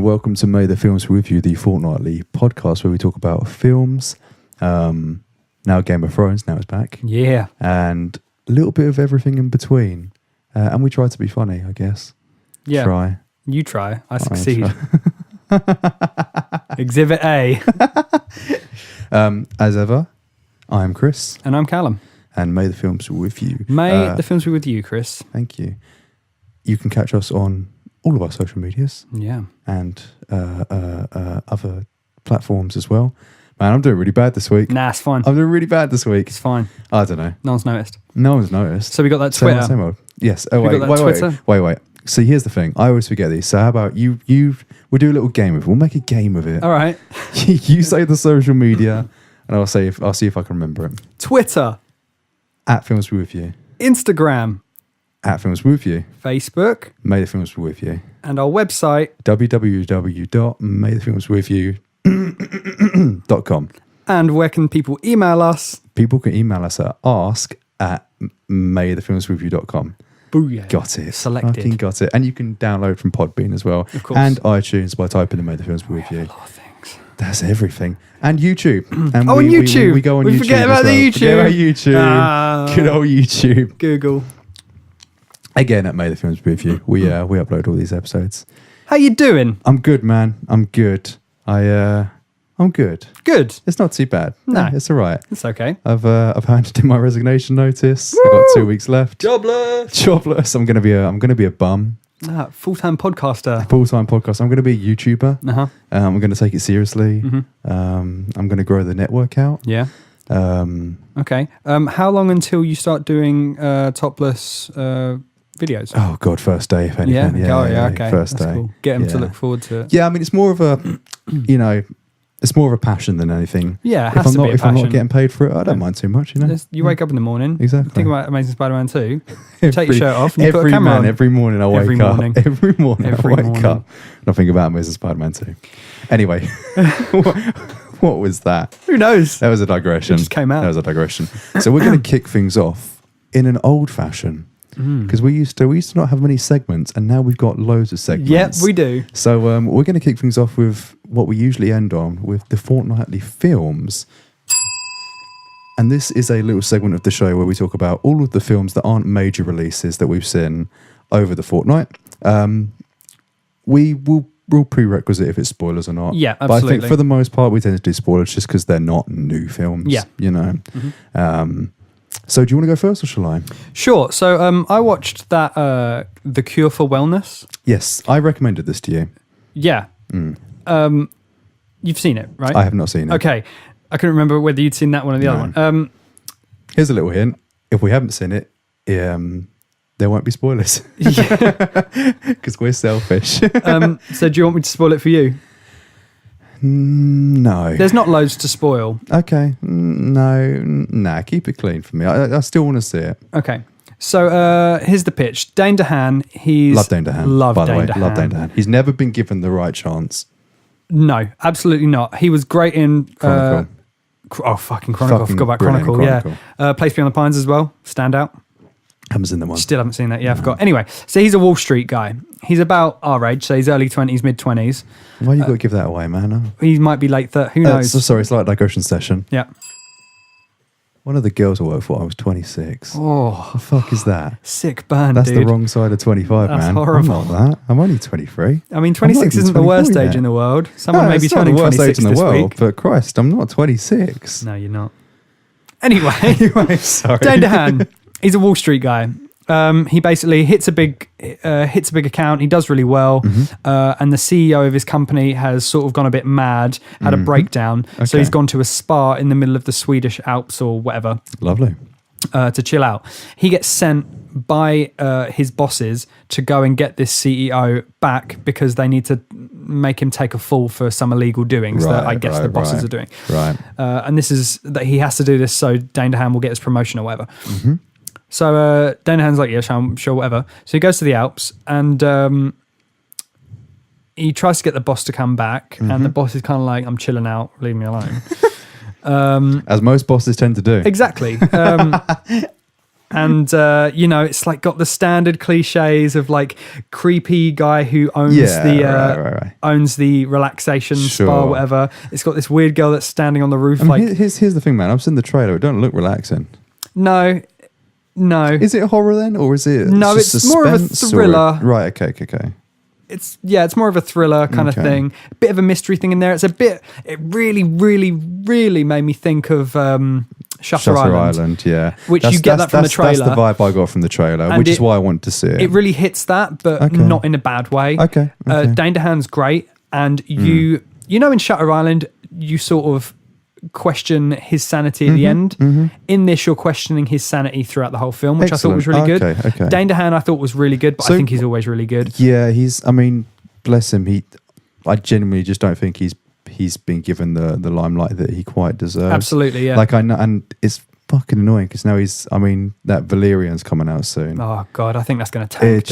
welcome to May the Films With You, the fortnightly podcast where we talk about films. Now Game of Thrones, now it's back. Yeah. And a little bit of everything in between. And we try to be funny, I guess. Yeah. Try. You try. I succeed. Exhibit A. As ever, I'm Chris. And I'm Callum. And May the Films With You. May the films be with you, Chris. Thank you. You can catch us on all of our social medias. Yeah. And other platforms as well. Man, I'm doing really bad this week. Nah, it's fine. I'm doing really bad this week. It's fine. I don't know. No one's noticed. No one's noticed. So we got that Twitter. Same old. Yes. Oh, wait. See, here's the thing. I always forget these. So how about we'll do a little game of it. We'll make a game of it. All right. You say the social media, and I'll see if I can remember it. Twitter. At Films With You. Instagram. At Films With You. Facebook. May the Films Be With You. And our website. www.maythefilmswithyou.com. And where can people email us? People can email us at ask@maythefilmswithyou.com. Booyah. Got it. Selected. Fucking got it. And you can download from Podbean as well. Of course. And iTunes by typing in May the Films Be With You. A lot of things. That's everything. And YouTube. And and YouTube. We go on YouTube. Forget about the YouTube. Forget about YouTube. Good old YouTube. Google. Again, at May the Films Be With You. We upload all these episodes. How you doing? I'm good, man. I'm good. I'm good. Good. It's not too bad. No. It's all right. It's okay. I've handed in my resignation notice. I've got 2 weeks left. Jobless. I'm gonna be a bum. Full-time podcaster. Full-time podcast. I'm gonna be a YouTuber. Uh-huh. I'm gonna take it seriously. Mm-hmm. I'm gonna grow the network out. Yeah. Okay. How long until you start doing topless videos? Oh God, first day if anything. Yeah. Okay. First That's day. Cool. Get them to look forward to it. Yeah, I mean it's more of a, it's more of a passion than anything. Yeah, it has to be a if I'm passion. not getting paid for it, I don't mind too much. You wake up in the morning. Exactly. Think about Amazing Spider-Man 2. Take your shirt off and you put a every camera man, on. every morning I wake up. Every morning I wake up and I think about Amazing Spider-Man 2. Anyway, what was that? Who knows? That was a digression. It just came out. That was a digression. So we're going to kick things off in an old fashion. Because we used to not have many segments, and now we've got loads of segments. Yep, we do. So we're going to kick things off with what we usually end on, with the fortnightly films. And this is a little segment of the show where we talk about all of the films that aren't major releases that we've seen over the fortnight. We'll prerequisite if it's spoilers or not. Yeah, absolutely. But I think for the most part, we tend to do spoilers just because they're not new films. Yeah. Mm-hmm. So do you want to go first or shall I? Sure. So I watched that The Cure for Wellness. Yes, I recommended this to you. Yeah. You've seen it, right? I have not seen it. Okay. I couldn't remember whether you'd seen that one or the other one. Here's a little hint. If we haven't seen it, there won't be spoilers. Because we're selfish. So do you want me to spoil it for you? No. There's not loads to spoil. Okay. No. Keep it clean for me. I still want to see it. Okay. So here's the pitch. Dane DeHaan, Love Dane DeHaan, by the way. Love Dane DeHaan. He's never been given the right chance. No, absolutely not. He was great in... Chronicle. Fucking Chronicle. I forgot about Chronicle. Yeah. Place Beyond the Pines as well. Stand out. Haven't seen the one. Still haven't seen that. Yeah, I forgot. Anyway, so he's a Wall Street guy. He's about our age, so he's early 20s, mid 20s. Why you got to give that away, man? Oh. He might be late 30. Who knows? Sorry, it's like a digression session. Yeah. One of the girls I worked for, I was 26. Oh. What the fuck is that? Sick burn, That's dude. the wrong side of 25, That's man. horrible. I'm not that. I'm only 23. I mean, 26 isn't the worst age in the world. Someone may be turning 26 this week. But Christ, I'm not 26. No, you're not. Anyway, sorry. Dane DeHaan, he's a Wall Street guy. He basically hits a big account. He does really well, and the CEO of his company has sort of gone a bit mad, had a breakdown. Okay. So he's gone to a spa in the middle of the Swedish Alps or whatever. Lovely. To chill out. He gets sent by his bosses to go and get this CEO back because they need to make him take a fall for some illegal doings that I guess the bosses are doing. Right. And this is that he has to do this so Dane DeHaan will get his promotion or whatever. So Dane DeHaan's like, yeah, sure, whatever. So he goes to the Alps and he tries to get the boss to come back, and the boss is kind of like, I'm chilling out, leave me alone. As most bosses tend to do. Exactly. And it's like got the standard cliches of like creepy guy who owns right. owns the relaxation spa, Sure. whatever. It's got this weird girl that's standing on the roof. I mean, here's the thing, man. I've seen the trailer. It don't look relaxing. No. Is it horror then, or is it? No, just it's more of a suspense, thriller. Right. Okay. It's more of a thriller kind of thing. A bit of a mystery thing in there. It really, really, really made me think of Shutter Island. Yeah. Which you get that from the trailer. That's the vibe I got from the trailer, which is why I wanted to see it. It really hits that, but not in a bad way. Okay. Dane DeHaan's great, and you know in Shutter Island, you sort of question his sanity at the end. In this, you're questioning his sanity throughout the whole film, which I thought was really good. Okay. Dane DeHaan I thought was really good, but I think he's always really good. Yeah, bless him. I genuinely just don't think he's been given the limelight that he quite deserves. Absolutely, yeah. Like I know, and it's fucking annoying because now that Valerian's coming out soon. Oh god, I think that's going to tank.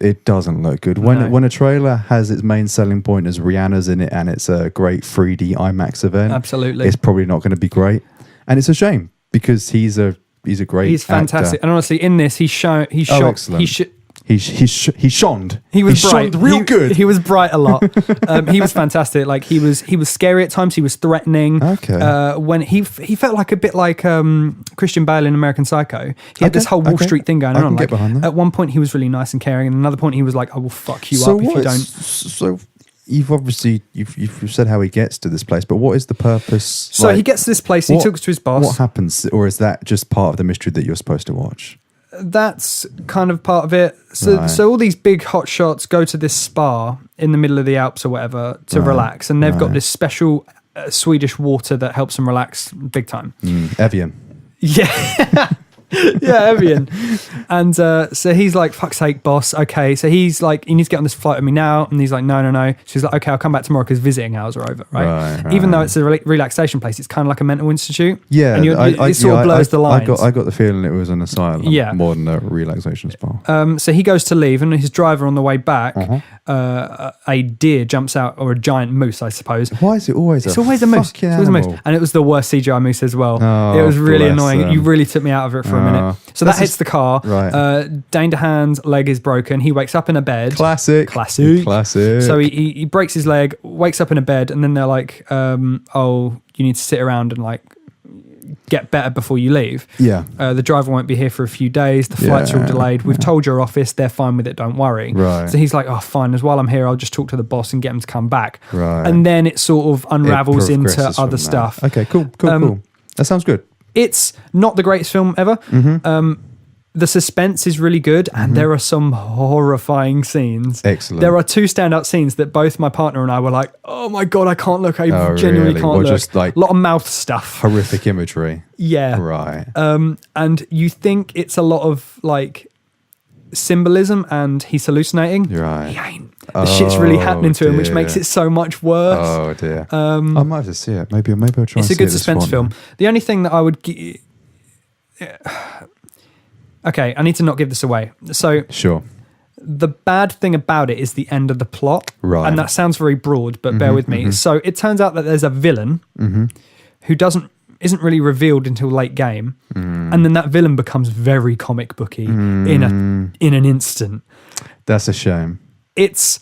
It doesn't look good. When a trailer has its main selling point as Rihanna's in it and it's a great 3D IMAX event, absolutely, it's probably not going to be great. And it's a shame because he's a great He's fantastic. actor. And honestly, in this, he shone. Excellent. He shone. He was bright. Shone real good. He was bright a lot. He was fantastic. Like he was scary at times. He was threatening. Okay. When he felt like a bit like Christian Bale in American Psycho. He had this whole Wall Street thing going on. I can get behind that. At one point, he was really nice and caring, and another point, he was like, "I will fuck you up if you don't." So you've obviously you've said how he gets to this place, but what is the purpose? So he gets to this place. He talks to his boss. What happens, or is that just part of the mystery that you're supposed to watch? That's kind of part of it. So all these big hot shots go to this spa in the middle of the Alps or whatever to relax, and they've got this special Swedish water that helps them relax big time. Evian. Yeah. Yeah, Evian. And so he's like, fuck's sake, boss. Okay. So he's like, you need to get on this flight with me now. And he's like, no. She's like, okay, I'll come back tomorrow because visiting hours are over, right? Even though it's a relaxation place, it's kind of like a mental institute. Yeah. And it sort of blurs the lines. I got the feeling it was an asylum more than a relaxation spa. So he goes to leave, and his driver on the way back, a deer jumps out, or a giant moose, I suppose. Why is it always It's always a moose. It's always a moose. And it was the worst CGI moose as well. It was really annoying. You really took me out of it for a minute. So that hits the car. Right. Dane DeHaan's leg is broken. He wakes up in a bed. Classic. So he breaks his leg, wakes up in a bed, and then they're like, you need to sit around and like get better before you leave. Yeah. The driver won't be here for a few days. The flights are all delayed. We've told your office. They're fine with it. Don't worry. Right. So he's like, oh, fine. As while I'm here, I'll just talk to the boss and get him to come back. Right. And then it sort of unravels into progresses other from stuff. that. Okay, cool. That sounds good. It's not the greatest film ever. The suspense is really good, and there are some horrifying scenes. Excellent. There are two standout scenes that both my partner and I were like, oh my God, I can't look. I genuinely really? can't look. Just like a lot of mouth stuff. Horrific imagery. Yeah. Right. And you think it's a lot of like symbolism and he's hallucinating. Right. He ain't. The shit's really happening to him, which makes it so much worse. Oh dear. I might have to see it. Maybe I'll try and see it. It's a good suspense film. The only thing that I would... Okay, I need to not give this away. So sure. The bad thing about it is the end of the plot. Right. And that sounds very broad, but bear with me. So it turns out that there's a villain who isn't really revealed until late game. And then that villain becomes very comic booky in an instant. That's a shame. It's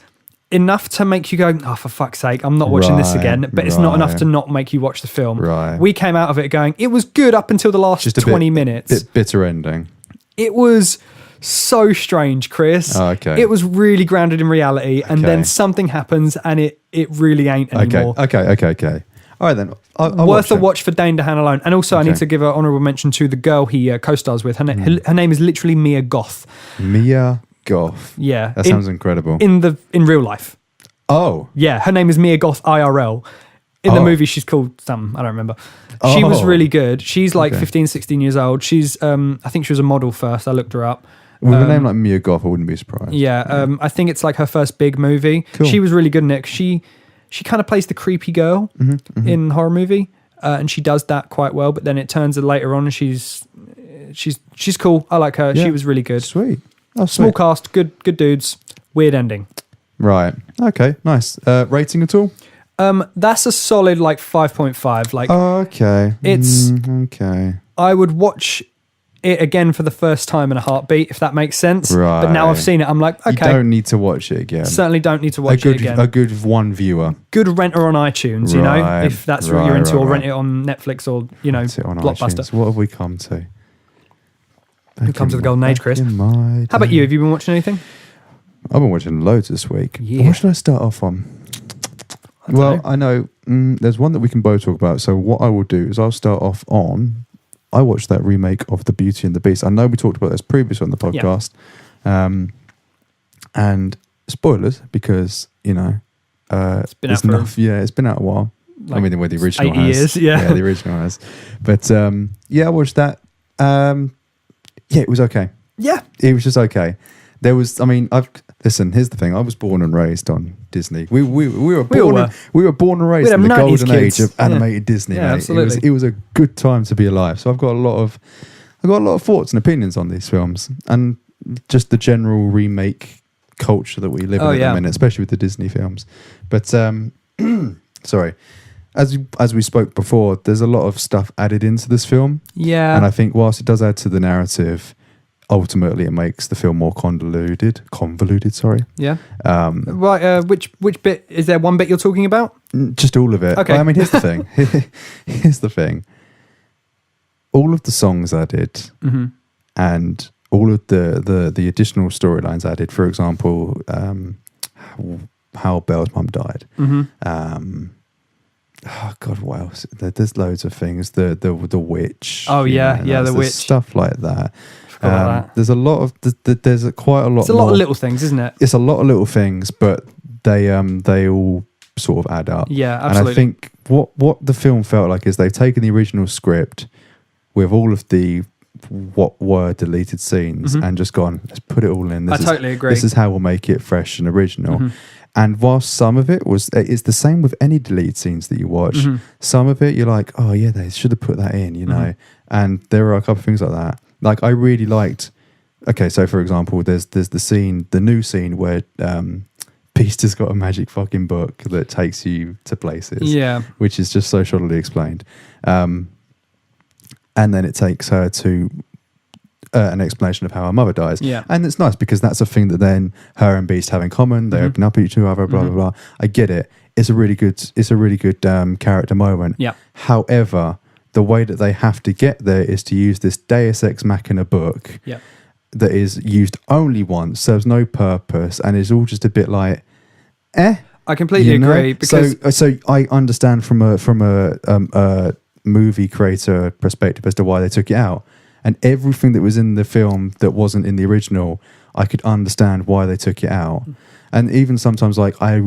enough to make you go, oh, for fuck's sake, I'm not watching this again. But it's not enough to not make you watch the film. Right. We came out of it going, it was good up until the last 20 minutes. Bit bitter ending. It was so strange, Chris. Oh, okay. It was really grounded in reality, and then something happens, and it really ain't anymore. Okay. All right, then. I'll Worth a watch for Dane DeHaan alone. And also, I need to give an honourable mention to the girl he co-stars with. Her name is literally Mia Goth. Mia Goth. Yeah. That sounds incredible. In real life. Oh. Yeah, her name is Mia Goth IRL. In the movie, she's called something. I don't remember. She was really good. She's like 15, 16 years old. She's, I think she was a model first. I looked her up. With a name like Mia Goth, I wouldn't be surprised. Yeah, I think it's like her first big movie. Cool. She was really good in it. She kind of plays the creepy girl in horror movie, and she does that quite well. But then it turns later on, she's cool. I like her. Yeah. She was really good. Sweet. Oh, Small cast, good dudes. Weird ending. Right. Okay. Nice. Rating at all? That's a solid like 5.5. Like, okay. It's okay. I would watch it again for the first time in a heartbeat, if that makes sense. Right. But now I've seen it, I'm like, okay. You don't need to watch it again. Certainly don't need to watch it again. A good one viewer. Good renter on iTunes, Right, if that's what you're into, or rent it on Netflix or, Rent it on Blockbuster. iTunes. What have we come to? Who comes to the golden age, Chris? How about you? Have you been watching anything? I've been watching loads this week. Yeah. What should I start off on? I know there's one that we can both talk about. So what I will do is I'll start off on. I watched that remake of The Beauty and the Beast. I know we talked about this previously on the podcast, and spoilers because It's been out for it's been out a while. I mean, with the original 8 years, the original has. But I watched that. It was okay. Yeah, it was just okay. There was, listen. Here's the thing. I was born and raised on Disney. We were born and raised in the golden age of animated Disney. Yeah, mate. absolutely. It was a good time to be alive. So I've got a lot of thoughts and opinions on these films and just the general remake culture that we live in at the minute, especially with the Disney films. But sorry. As we spoke before, there's a lot of stuff added into this film. Yeah. And I think whilst it does add to the narrative, ultimately it makes the film more convoluted, sorry. Yeah. Right, which bit, is there one bit you're talking about? Just all of it. Okay. Well, I mean, here's the thing. Here's the thing. All of the songs added and all of the additional storylines added, for example, how Belle's mum died. Oh God, what else? There's loads of things. The witch. Oh the witch. Stuff like that. That. There's a lot of there's quite a lot. It's a lot of little things, isn't it? It's a lot of little things, but they all sort of add up. Yeah, absolutely. And I think what the film felt like is they've taken the original script with all of the what were deleted scenes and just gone, let's put it all in. I totally agree. This is how we'll make it fresh and original. And whilst some of it's the same with any deleted scenes that you watch. Some of it you're like, oh yeah, they should have put that in, And there are a couple of things like that. Like I really liked. Okay, so for example, there's the new scene where Beast has got a magic fucking book that takes you to places. Yeah, which is just so shoddily explained. And then it takes her to an explanation of how her mother dies. Yeah. And it's nice because that's a thing that then her and Beast have in common. They open up each other, blah, blah, blah. I get it. It's a really good character moment. Yeah. However, the way that they have to get there is to use this Deus Ex Machina book that is used only once, serves no purpose, and is all just a bit like, I completely agree. Because so I understand from a movie creator perspective as to why they took it out. And everything that was in the film that wasn't in the original, I could understand why they took it out. And even sometimes, like I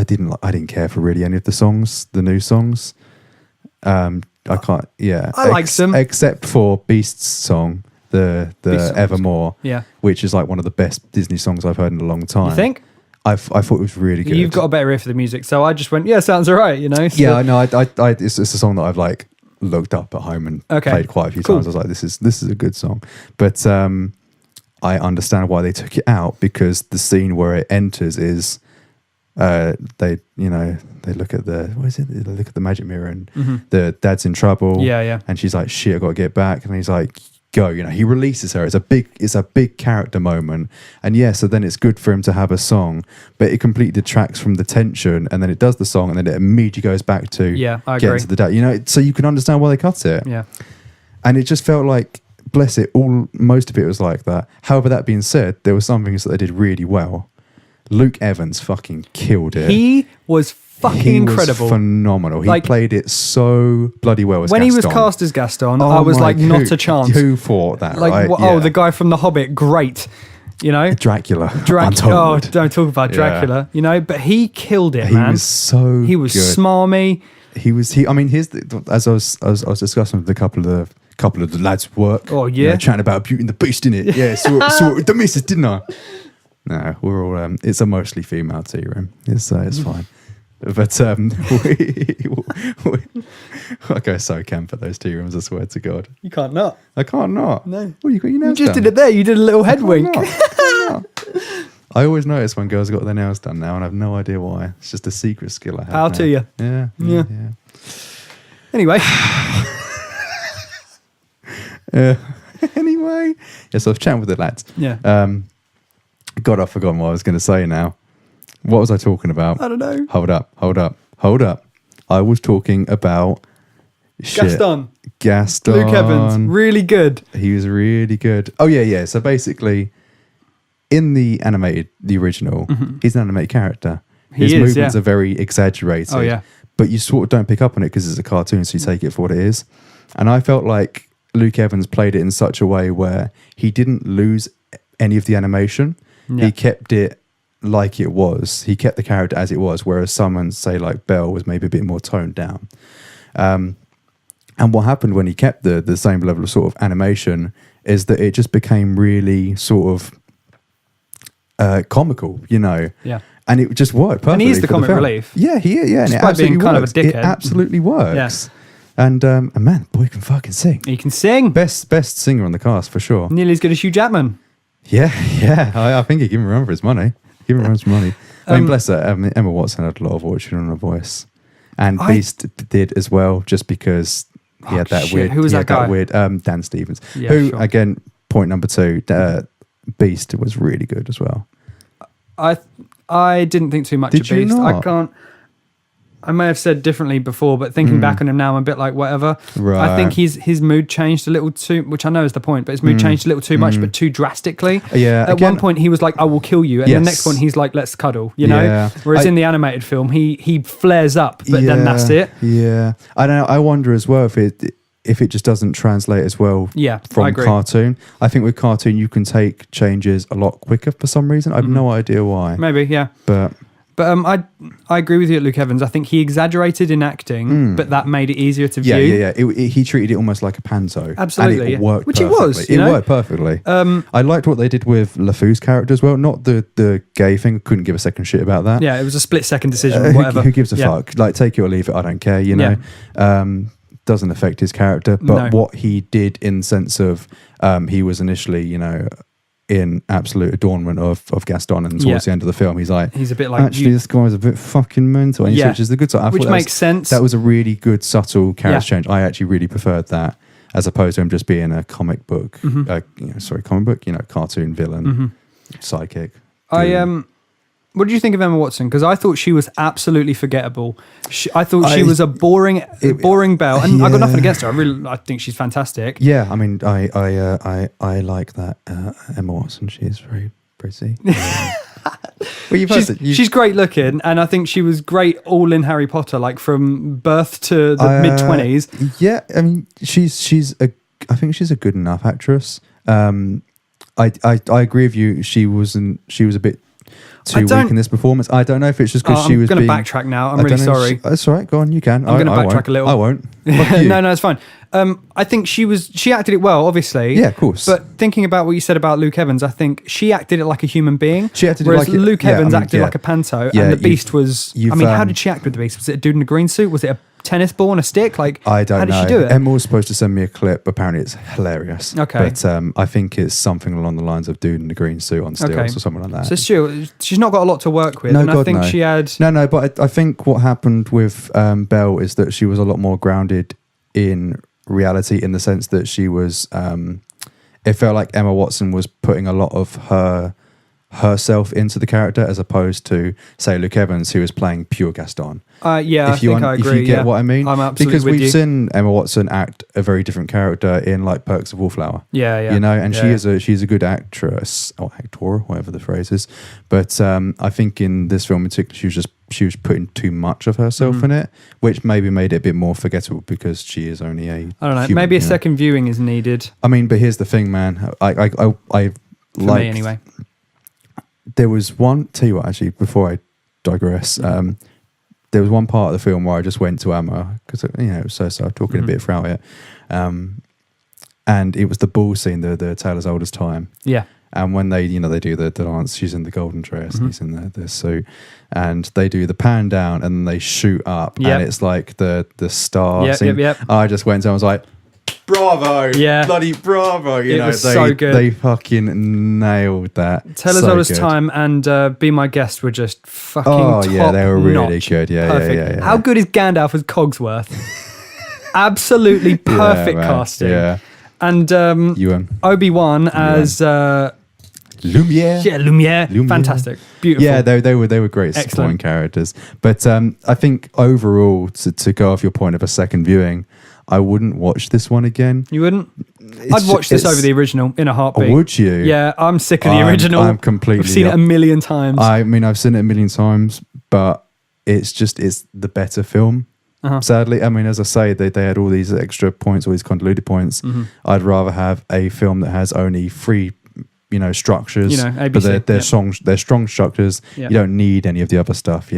didn't care for really any of the songs, the new songs. I can't. Yeah, I like them except for Beast's song, the Evermore. Yeah, which is like one of the best Disney songs I've heard in a long time. You think? I thought it was really good. You've got a better ear for the music, so I just went, yeah, sounds all right. So, yeah, I know. It's a song that I've like looked up at home and played quite a few times. I was like, this is a good song. But I understand why they took it out, because the scene where it enters is they look at the they look at the magic mirror and the dad's in trouble. Yeah. And she's like, shit, I got to get back. And he's like, go. He releases her. It's a big character moment. And so then it's good for him to have a song, but it completely detracts from the tension. And then it does the song, and then it immediately goes back to I getting agree. to the dad. So you can understand why they cut it. Yeah. And it just felt like, bless it, most of it was like that. However, that being said, there were some things that they did really well. Luke Evans fucking killed it. He was fucking incredible. Was phenomenal. He played it so bloody well as when Gaston. He was cast as Gaston, I was like, not a chance. Who thought that, right? Oh, the guy from The Hobbit, great. Dracula. Oh, don't talk about Dracula. But he killed it, man. He was so He was good. smarmy. As I was discussing with a couple of the lads' work. Oh yeah, chatting about Beauty and the Beast, innit? Yeah, saw it with the missus, didn't I? No, we're all. It's a mostly female tea room. It's fine. But I go so camp at those tea rooms. I swear to God, you can't not. I can't not. No. Well, you got your nails You just done. did it there. You did a little head wink. I always notice when girls have got their nails done now, and I have no idea why. It's just a secret skill I have. How to you? Yeah. Anyway. Anyway, yeah, so I was chatting with the lads. Yeah. God, I've forgotten what I was going to say now. What was I talking about? I don't know. Hold up. I was talking about Gaston. Gaston. Luke Evans. Really good. He was really good. Oh, yeah. So basically, in the original, he's an animated character. His movements are very exaggerated. Oh, yeah. But you sort of don't pick up on it because it's a cartoon, so you take it for what it is. And I felt like Luke Evans played it in such a way where he didn't lose any of the animation. Yeah. He kept it like it was. He kept the character as it was, whereas someone, say like Belle, was maybe a bit more toned down. And what happened when he kept the same level of sort of animation is that it just became really sort of comical, you know. Yeah. And it just worked perfectly. And he's the for comic film. relief. Yeah, yeah. And it Despite being absolutely kind works. of a dickhead. It absolutely works. Yes. And man, boy can fucking sing. He can sing. Best singer on the cast for sure. Nearly as good as Hugh Jackman. Yeah. I think he give him run for his money. Give him run for money. I mean, bless her. Emma Watson had a lot of watching on her voice, and Beast did as well, just because he had that weird. Who was that guy? That weird. Dan Stevens. Yeah, who sure. Again? Point number 2. Beast was really good as well. I didn't think too much of Did you Beast. not? I may have said differently before, but thinking back on him now, I'm a bit like whatever. Right. I think his mood changed a little too, which I know is the point, but his mood changed a little too much, but too drastically. Yeah. At one point, he was like, "I will kill you," and the next one, he's like, "Let's cuddle." You know. Yeah. Whereas in the animated film, he flares up, but then that's it. Yeah. I don't know. I wonder as well if it just doesn't translate as well from cartoon. I think with cartoon you can take changes a lot quicker for some reason. I have no idea why. Maybe, yeah. But I agree with you at Luke Evans. I think he exexaggerated in acting, but that made it easier to view. Yeah. He treated it almost like a panto. Absolutely. And it worked Which perfectly. it was. It worked perfectly. I liked what they did with LeFou's character as well. Not the gay thing. Couldn't give a second shit about that. Yeah, it was a split-second decision, whatever. Who gives a fuck? Like, take it or leave it. I don't care, you know. Doesn't affect his character. But what he did in sense of he was initially, you know, in absolute adornment of Gaston, and towards the end of the film he's a bit like, actually this guy's a bit fucking mental, and he switches the good side. Which makes sense. That was a really good subtle character change. I actually really preferred that, as opposed to him just being a comic book cartoon villain, sidekick. What did you think of Emma Watson? Because I thought she was absolutely forgettable. I thought she was a boring Belle, and I got nothing against her. I think she's fantastic. Yeah, I mean, I like that Emma Watson. She is very pretty. She's great looking, and I think she was great all in Harry Potter, like from birth to the mid-20s. Yeah, I mean, I think she's a good enough actress. I agree with you. She was a bit too weak in this performance. I don't know if it's just because she was I'm going to backtrack now. I'm really sorry. That's all right. Go on. You can. I'm going to backtrack a little. I won't. No, it's fine. I think she acted it well, obviously. Yeah, of course. But thinking about what you said about Luke Evans, I think she acted it like a human being. She acted whereas it like Luke Evans acted like a panto, and the Beast was. I mean, how did she act with the Beast? Was it a dude in a green suit? Was it a tennis ball and a stick? Like, I don't know. How did she do it? Emma was supposed to send me a clip. Apparently, it's hilarious. Okay. But I think it's something along the lines of dude in a green suit on stilts or something like that. So she's not got a lot to work with. No, and God, I think she had. No, but I think what happened with Belle is that she was a lot more grounded in reality, in the sense that she was. It felt like Emma Watson was putting a lot of herself into the character, as opposed to, say, Luke Evans, who is playing pure Gaston. I think I agree. If you get what I mean, I'm absolutely because with we've you. seen Emma Watson act a very different character in like Perks of Wallflower. Yeah. You know, and she's a good actress or actor, whatever the phrase is. But I think in this film in particular, she was putting too much of herself in it, which maybe made it a bit more forgettable because she is only I don't know. Maybe a second viewing is needed. I mean, but here's the thing, man. I For me anyway. There was one. Tell you what, actually, before I digress, there was one part of the film where I just went to Emma because it was so talking a bit throughout it, and it was the ball scene, the Tale as Old as Time. Yeah. And when they do the dance, she's in the golden dress and he's in the suit, and they do the pan down and they shoot up, and it's like the star scene. Yep. I just went to, I was like, bravo, bloody bravo! It was so good. They fucking nailed that. Tell us all this time and Be My Guest were just fucking top they were really notch. good. Yeah. How good is Gandalf as Cogsworth? Absolutely perfect casting. Yeah. And Ewan. Obi-Wan as Lumiere. Lumiere. Fantastic. Beautiful. Yeah, they were great supporting characters. But I think overall, to go off your point of a second viewing, I wouldn't watch this one again. You wouldn't? I'd watch this over the original in a heartbeat. Would you? Yeah, I'm sick of the original. I'm completely... I've seen it a million times. I mean, I've seen it a million times, but it's the better film. Sadly, I mean, as I say, they had all these extra points, all these convoluted points. I'd rather have a film that has only 3, structures. ABC, but they're strong structures. Yeah. You don't need any of the other stuff.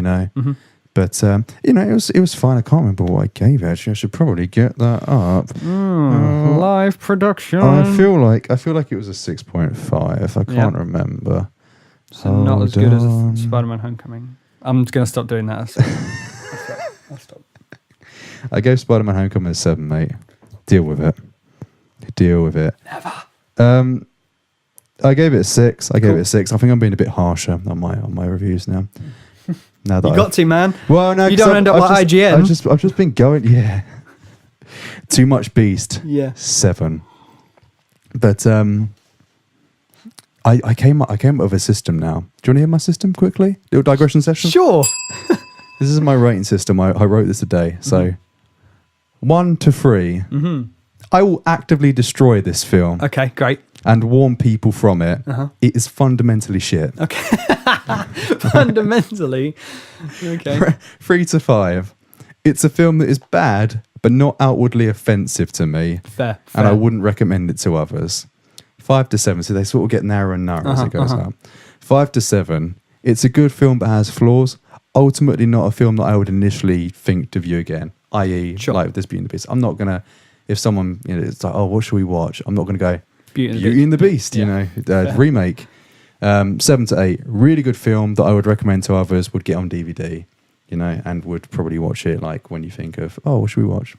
But it was fine. I can't remember what I gave it. Actually, I should probably get that up. Live production. I feel like it was a 6.5. I can't remember. So not as good as Spider-Man: Homecoming. I'm going to stop doing that. I'll stop. I gave Spider-Man: Homecoming a 7, mate. Deal with it. Never. I gave it a 6. I think I'm being a bit harsher on my reviews now. Now that you got to, man. Well, no, you don't end up like IGN. I've just been going. Yeah. Too much beast. Yeah. 7. But I came up with a system now. Do you want to hear my system quickly? Little digression session. Sure. This is my rating system. I wrote this today. So 1 to 3. I will actively destroy this film. Okay, great. And warn people from it. It is fundamentally shit. Okay. Fundamentally. Okay. 3 to 5. It's a film that is bad, but not outwardly offensive to me. Fair. And I wouldn't recommend it to others. 5 to 7. So they sort of get narrower and narrower as it goes up. 5 to 7. It's a good film, but has flaws. Ultimately, not a film that I would initially think to view again. I.e., like this Beauty and the Beast. I'm not gonna. If someone, it's like, oh, what should we watch? I'm not gonna go Beauty and the Beast. Remake. 7 to 8. Really good film that I would recommend to others. Would get on DVD, and would probably watch it like when you think of, oh, what should we watch?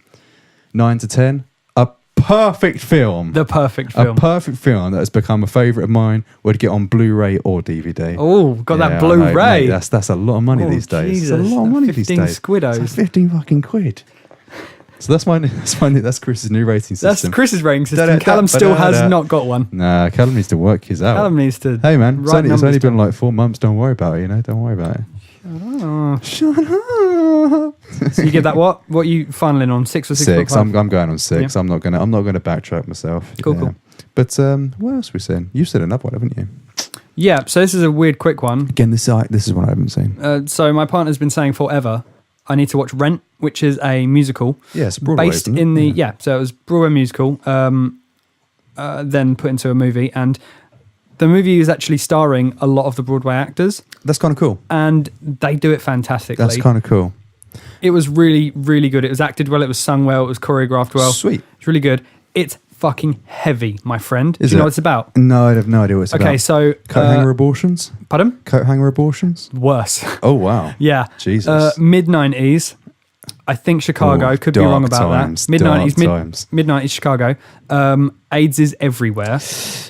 9 to 10. A perfect film. The perfect film. A perfect film that has become a favourite of mine. Would get on Blu-ray or DVD. Oh, got that Blu-ray. Mate, that's a lot of money these days. Jesus. It's a lot of money these days. 15 squiddos. It's 15 fucking quid. So that's Chris's new rating system. That's Chris's rating system. Callum still has not got one. Nah, Callum needs to work his out. Callum needs to. Hey man, it's only been like 4 months. Don't worry about it. Don't worry about it. Shut up. So you give that what? What are you finaling on? 6 or 6? 6. I'm going on 6. Yeah. I'm not gonna backtrack myself. Cool. But what else are we saying? You said another one, haven't you? Yeah. So this is a weird, quick one. Again, this is one I haven't seen. So my partner's been saying forever, I need to watch Rent, which is a musical. Yeah, it's Broadway, based in the so it was Broadway musical, then put into a movie, and the movie is actually starring a lot of the Broadway actors. That's kind of cool, and they do it fantastically. That's kind of cool. It was really, really good. It was acted well. It was sung well. It was choreographed well. Sweet. It's really good. It's fucking heavy, my friend. Do you know what it's about? No, I have no idea what it's about. Okay, so coat hanger abortions. Pardon? Coat hanger abortions. Worse. Oh wow. Yeah. Jesus. Mid-90s. I think Chicago. Could be wrong about that. Mid-90s Chicago. AIDS is everywhere.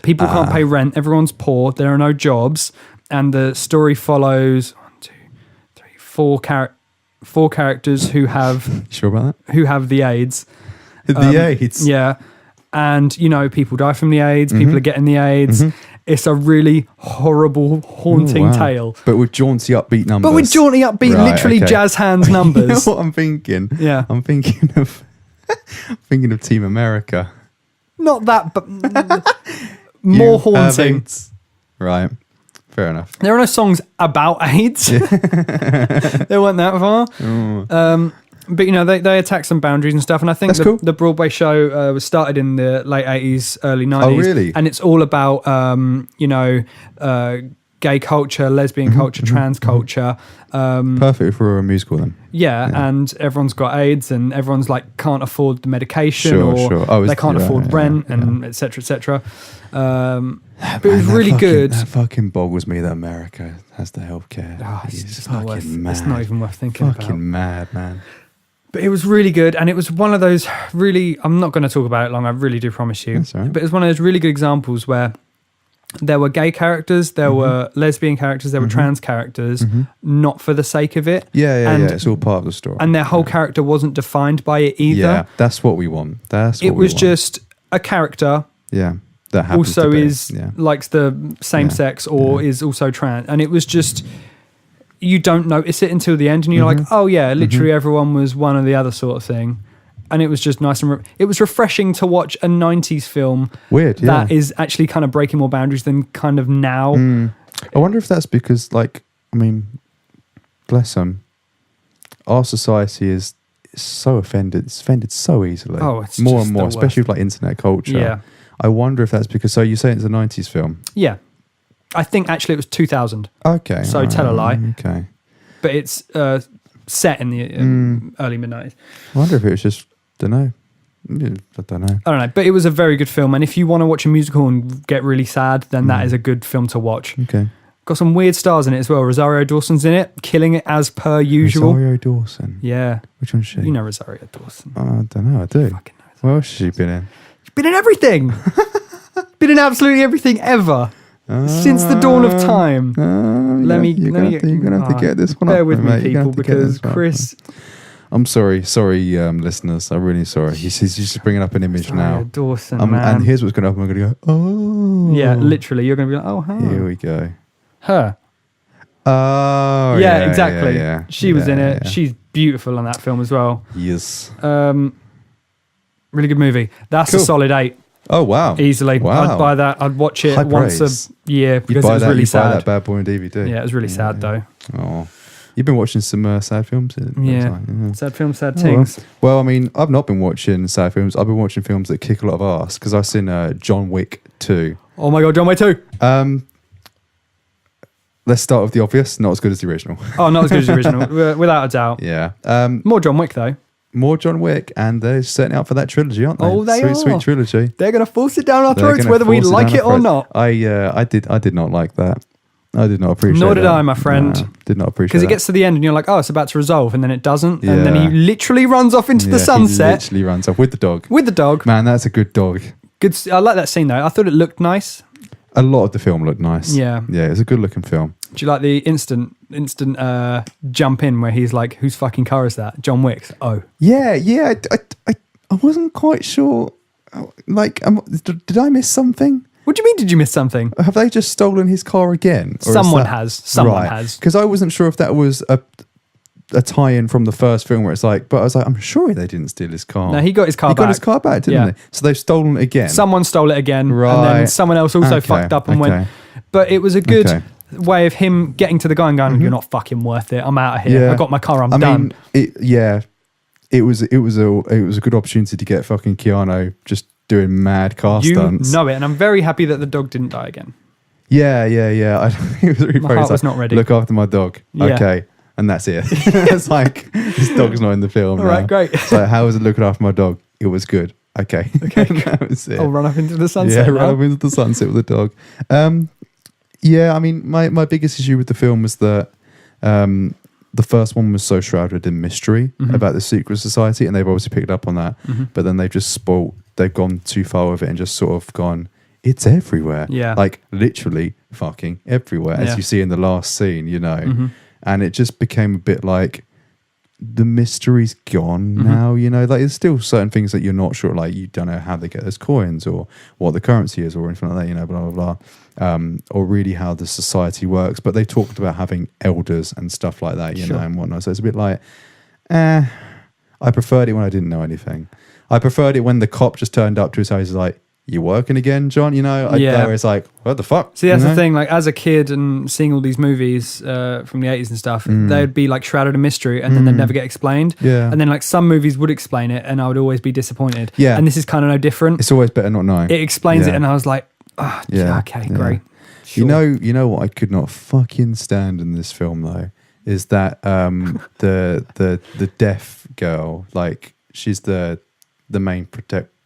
People can't pay rent. Everyone's poor. There are no jobs, and the story follows 1, 2, 3, 4 characters who have. You sure about that? Who have the AIDS. The AIDS. Yeah. And, people die from the AIDS. People are getting the AIDS. It's a really horrible, haunting tale. But with jaunty, upbeat numbers. Literally okay. Jazz hands numbers. You know what I'm thinking? Yeah. I'm thinking of Team America. Not that, but more haunting. Right. Fair enough. There are no songs about AIDS. Yeah. They weren't that far. But, they attack some boundaries and stuff. And I think the Broadway show was started in the late 80s, early 90s. Oh, really? And it's all about, gay culture, lesbian culture, trans culture. Perfect for a musical then. Yeah, and everyone's got AIDS and everyone's can't afford the medication they can't afford rent and et cetera, et cetera. But it was really good. That fucking boggles me that America has the healthcare. Oh, it's just not worth. Mad. It's not even worth thinking about. Fucking mad, man. But it was really good, and it was one of those really... I'm not going to talk about it long, I really do promise you. That's all right. But it's one of those really good examples where there were gay characters, there were lesbian characters, there were trans characters, not for the sake of it. Yeah, it's all part of the story. And their whole character wasn't defined by it either. Yeah, that's what we want. It was just a character Yeah. That happens also to be. is Yeah. likes the same Yeah. sex or is also trans, and it was just you don't notice it until the end, and you're Mm-hmm. like, oh yeah, literally everyone was one or the other sort of thing, and it was just nice and it was refreshing to watch a 90s film Weird, yeah. that is actually kind of breaking more boundaries than kind of now. I wonder if that's because, like, I mean, bless them, our society is so offended. It's offended so easily. Oh, it's more just and more, the especially worst. with like internet culture. Yeah. I wonder if that's because. So you say it's a 90s film? Yeah, I think actually it was 2000. Okay. So tell a lie. Okay. But it's set in the early mid-90s. I wonder if it was just. Don't know. I don't know. I don't know, but it was a very good film. And if you want to watch a musical and get really sad, then that is a good film to watch. Okay. Got some weird stars in it as well. Rosario Dawson's in it, killing it as per usual. Rosario Dawson. Yeah. Which one's she? You know Rosario Dawson. I don't know. I do. Fucking know. What else has she been in? She's been in everything. Been in absolutely everything ever. Since the dawn of time. You're gonna have to get this one. Bear up, with me, mate. You're gonna people, have to get because this one. Chris... I'm sorry, listeners. I'm really sorry. He's just bringing up an image Rosario now. Dawson, man. And here's what's going to happen. I'm going to go, oh. Yeah, literally. You're going to be like, oh, huh. Here we go. Her. Oh, Yeah, exactly. Yeah. She was in it. Yeah. She's beautiful in that film as well. Yes. Really good movie. That's Cool. a solid 8. Oh, wow. Easily. Wow. I'd buy that. I'd watch it High once praise. a year because it was really You buy sad. that bad boy on DVD. Yeah, it was really sad though. Oh. You've been watching some sad films? Yeah. Sad films, sad Oh, things. well, I mean, I've not been watching sad films. I've been watching films that kick a lot of ass because I've seen John Wick 2. Oh my God, John Wick 2. Let's start with the obvious. Not as good as the original. Oh, not as good as the original, without a doubt. Yeah. More John Wick though. More John Wick, and they're setting out for that trilogy, aren't they? Oh, they sweet, are. Sweet trilogy. They're going to force it down our They're throats gonna whether we force like down it our or throats. not. I did not like that. I did not appreciate. Nor did that. I, my friend. No, did not appreciate. Because it that. gets to the end and you're like, oh, it's about to resolve, and then it doesn't, and then Yeah. he literally runs off into the He sunset literally runs off with the dog. with the dog. Man, that's a good dog. Good. I like that scene though. I thought it looked nice. A lot of the film looked nice. Yeah. Yeah, it's a good looking film. Do you like the instant jump in where he's like, whose fucking car is that? John Wick's. Oh. Yeah. I wasn't quite sure. Like, did I miss something? What do you mean? Did you miss something? Have they just stolen his car again? Or is Someone that- has. Someone has. Because I wasn't sure if that was a tie-in from the first film where it's like, but I was like, I'm sure they didn't steal his car. No, he got his car He back. got his car back, didn't Yeah. they? So they've stolen it again. Someone stole it again, and Right. then someone else also Okay, fucked up and okay. went. But it was a good Okay. way of him getting to the guy and going, "You're not fucking worth it. I'm out of here. Yeah. I got my car. I'm I done." mean, it was a good opportunity to get fucking Keanu just doing mad car You stunts. know it, and I'm very happy that the dog didn't die again. Yeah. It was really My funny. heart It's was like, not ready. Look after my dog. Yeah. Okay. And that's it. It's like, this dog's not in the film. All now. right, great. So how was it looking after my dog? It was good. Okay. That was it. I'll run up into the sunset. Yeah, now. run up into the sunset with the dog. Yeah, I mean, my biggest issue with the film was that the first one was so shrouded in mystery about the secret society, and they've obviously picked up on that. But then they've gone too far with it and just sort of gone, it's everywhere. Yeah. Like literally fucking everywhere, as Yeah. you see in the last scene, you know. And it just became a bit like, the mystery's gone now, you know, like there's still certain things that you're not sure, like you don't know how they get those coins or what the currency is or anything like that, you know, blah, blah, blah. Or really how the society works. But they talked about having elders and stuff like that, you know, and whatnot. So it's a bit like, I preferred it when I didn't know anything. I preferred it when the cop just turned up to his house, he's like, you working again, John? You know, where it's like, what the fuck? See, that's you know? the thing. Like, as a kid and seeing all these movies from the 80s and stuff, they'd be like shrouded in mystery and then they'd never get explained. Yeah. And then, like, some movies would explain it and I would always be disappointed. Yeah. And this is kind of no different. It's always better not knowing. It explains Yeah. it and I was like, oh, Yeah. okay, Yeah. great. Sure. You know what I could not fucking stand in this film though is that the deaf girl, like she's the main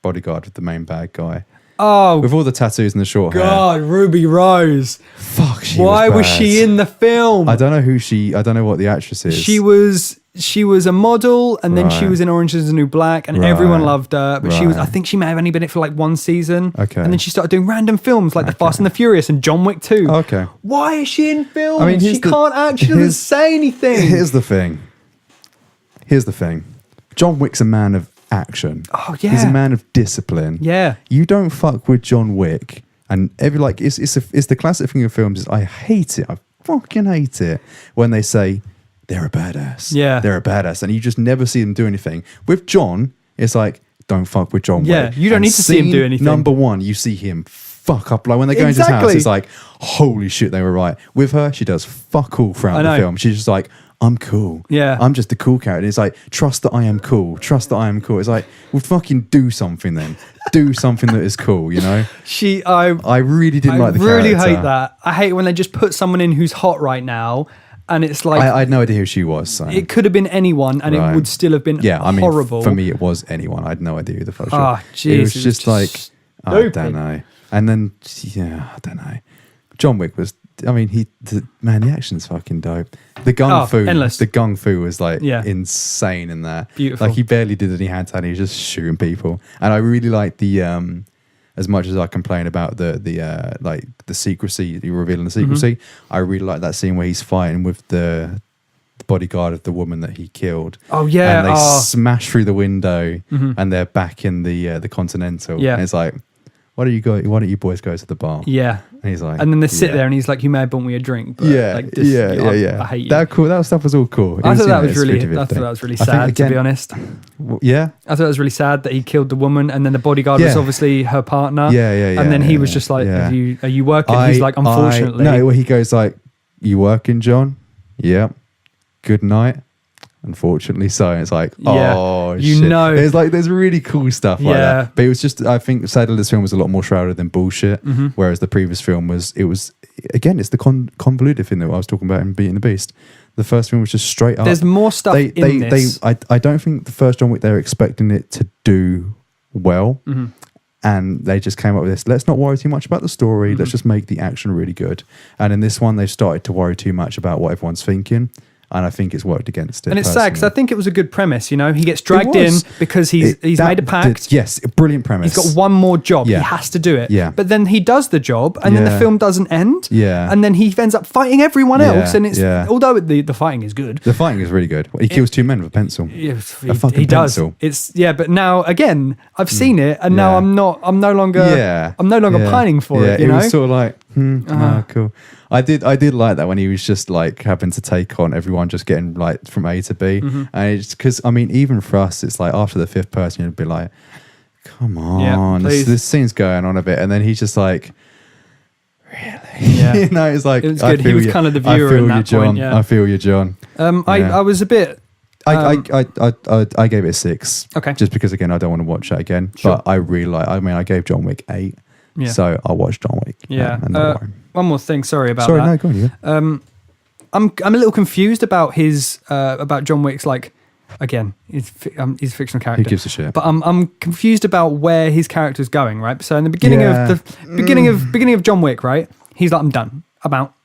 bodyguard of the main bad guy Oh, with all the tattoos and the short hair. God, Ruby Rose. Fuck, Why was bad. she in the film? I don't know I don't know what the actress is. She was a model, and then she Right. was in Orange Is the New Black, and Right. everyone loved her. But she was, I Right. think she may have only been in it for like one season. Okay. And then she started doing random films like The Fast and the Furious and John Wick 2. Okay. Why is she in films? I mean, she can't act. She doesn't here's- say anything. Here's the thing. John Wick's a man of action. Oh yeah. He's a man of discipline. Yeah. You don't fuck with John Wick, and it's the classic thing of films. Is I hate it. I fucking hate it when they say they're a badass. Yeah. They're a badass, and you just never see them do anything. With John, it's like, don't fuck with John Wick. Yeah, you don't need to see him do anything. Number one, you see him fuck up. Like when they go into his house, it's like, holy shit, they were right. With her, she does fuck all throughout the film. She's just like, I'm cool. Yeah. I'm just the cool character. It's like, trust that I am cool. Trust that I am cool. It's like, well, fucking do something then. Do something that is cool, you know? I really didn't like the character. I really hate that. I hate when they just put someone in who's hot right now. And it's like... I had no idea who she was. So. It could have been anyone and it would still have been horrible. For me, it was anyone. I had no idea who the fuck she was. Jeez, it was just like... stupid. I don't know. And then, I don't know. John Wick was... I mean, the action's fucking dope. The gung fu... endless. The gung fu was like insane in there. Beautiful. Like he barely did any hand hand. He was just shooting people. And I really liked the... as much as I complain about the secrecy, you revealing the secrecy, I really like that scene where he's fighting with the bodyguard of the woman that he killed. Oh yeah, and they smash through the window, and they're back in the Continental. Yeah, and it's like, why don't you boys go to the bar? Yeah, and he's like, and then they sit there, and he's like, you may have bought me a drink. But yeah, like this, I hate you. That cool. That stuff was all cool. I thought that was really sad. To be honest, yeah, I thought it was really sad that he killed the woman, and then the bodyguard was obviously her partner. Yeah. And then he was just like, are you working? He's like, unfortunately, no. Well, he goes like, you working, John? Yeah. Good night. Unfortunately, so it's like, shit. There's really cool stuff like that. But it was just, I think, sadly, this film was a lot more shrouded in bullshit. Whereas the previous film it's the convoluted thing that I was talking about in Beauty and the Beast. The first film was just straight up. There's more stuff in this. I don't think the first John Wick, they were expecting it to do well. And they just came up with this, let's not worry too much about the story. Let's just make the action really good. And in this one, they've started to worry too much about what everyone's thinking. And I think it's worked against it. And it's sad because I think it was a good premise. You know, he gets dragged in because he's made a pact. Yes, brilliant premise. He's got one more job. Yeah. He has to do it. Yeah. But then he does the job, and then the film doesn't end. Yeah. And then he ends up fighting everyone else. And it's although the fighting is good. The fighting is really good. He kills two men with a pencil. He does. Pencil. But now again, I've seen it, and now I'm no longer pining for it. You know, it was sort of like, cool. I did like that when he was just like having to take on everyone, just getting like from A to B. And it's because, I mean, even for us, it's like after the fifth person, you'd be like, come on, this scene's going on a bit. And then he's just like, really? Yeah. You know, it's like, it was good. He was kind of the viewer in that point. Yeah. I feel you, John. I was a bit... I gave it a 6. Okay. Just because, again, I don't want to watch it again. Sure. But I really I gave John Wick 8. Yeah. So I'll watch John Wick. Yeah. One more thing. Sorry about that. No, go on. I'm a little confused about his about John Wick's, like, again, he's a fictional character. Who gives a shit? But I'm confused about where his character's going. Right. So in the beginning of John Wick, right, he's like, I'm done.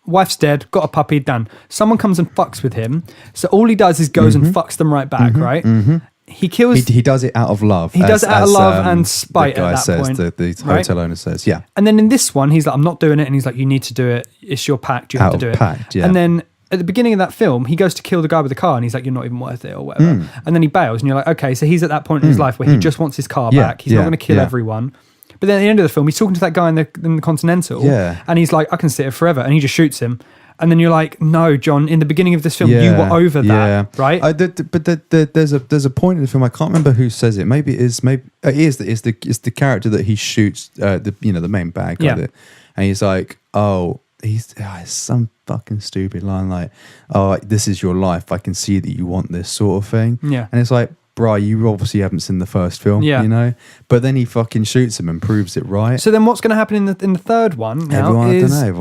Wife's dead, got a puppy, done. Someone comes and fucks with him. So all he does is goes and fucks them right back. Right. He kills. He does it out of love. He does it out of love and spite. The guy at that says, point, the hotel owner says, yeah. And then in this one, he's like, I'm not doing it, and he's like, you need to do it. It's your pact. You have to do it. Pact, yeah. And then at the beginning of that film, he goes to kill the guy with the car, and he's like, you're not even worth it, or whatever. And then he bails, and you're like, okay, so he's at that point in his life where he just wants his car back. He's not going to kill everyone. But then at the end of the film, he's talking to that guy in the Continental, and he's like, I can sit here forever, and he just shoots him. And then you're like, no, John, in the beginning of this film, you were over that, right? There's a point in the film, I can't remember who says it. Maybe it is the character that he shoots, the main bad guy. And he's like, it's some fucking stupid line like, this is your life. I can see that you want this sort of thing. Yeah. And it's like, bro, you obviously haven't seen the first film, you know? But then he fucking shoots him and proves it right. So then what's going to happen in the third one now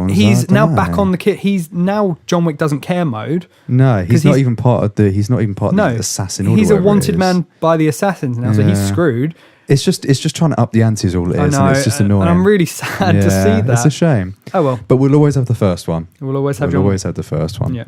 he's now back on the kit. He's now John Wick doesn't care mode. No, he's not even part of the assassin order. He's a wanted man by the assassins now, so he's screwed. It's just trying to up the ante is all it is. And it's just annoying. And I'm really sad to see that. It's a shame. Oh well. But we'll always have the first one. We'll always have the first one. Yeah.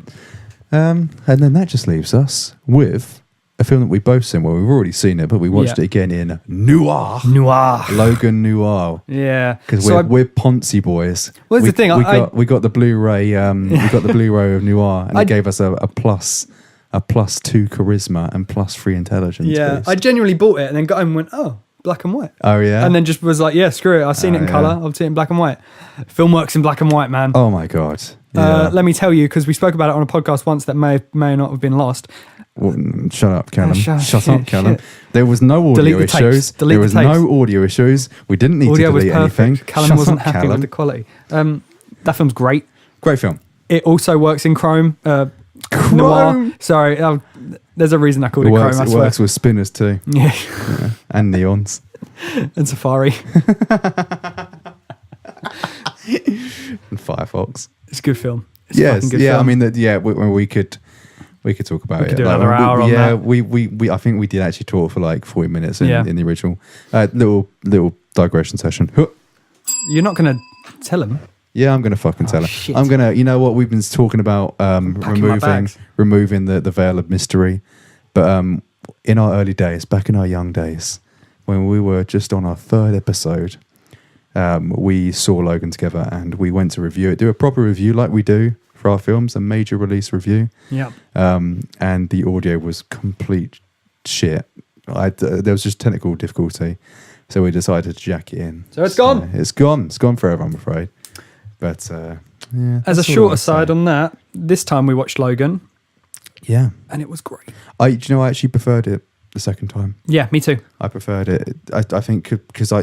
And then that just leaves us with a film that we both seen. Well, we've already seen it, but we watched it again in Noir. Logan Noir. Yeah. Because we're Ponzi boys. What's the thing? We got the Blu-ray. We got the Blu-ray of Noir, and it gave us a plus a +2 charisma and +3 intelligence. Yeah, boost. I genuinely bought it and then got home and went, oh, black and white. Oh yeah, And then just was like, yeah, screw it. I've seen it in colour. I've seen it in black and white. Film works in black and white, man. oh my god. Let me tell you, because we spoke about it on a podcast once that may not have been lost. Well, shut up, Callum. Shut up, Callum. Shit. There was no audio issues. Delete there was no audio issues. We didn't need Audio to delete was perfect. anything. Callum Shut wasn't up, happy Callum. with the quality. That film's great. Great film. It also works in Chrome. Chrome. Noir. Sorry, there's a reason I called it Chrome. I It swear. works with spinners too. Yeah, And neons. and Safari. And Firefox. It's a good film. It's a Yes. fucking good Yeah. film. I mean, we could talk about We it. could do another hour on that. We I think we did actually talk for like 40 minutes in the original. Little digression session. Huh. You're not going to tell him. Yeah, I'm gonna fucking tell her. Shit. I'm gonna. You know what? We've been talking about removing the veil of mystery, but in our early days, back in our young days, when we were just on our 3rd episode, we saw Logan together and we went to review it, do a proper review like we do for our films, a major release review. Yeah. And the audio was complete shit. There was just technical difficulty, so we decided to jack it in. So it's gone. It's gone. It's gone forever, I'm afraid. But yeah. As a that's all short I'd aside say. on that, this time we watched Logan Yeah. and it was great. Do you know, I actually preferred it the second time. Yeah, me too. I preferred it. I think because I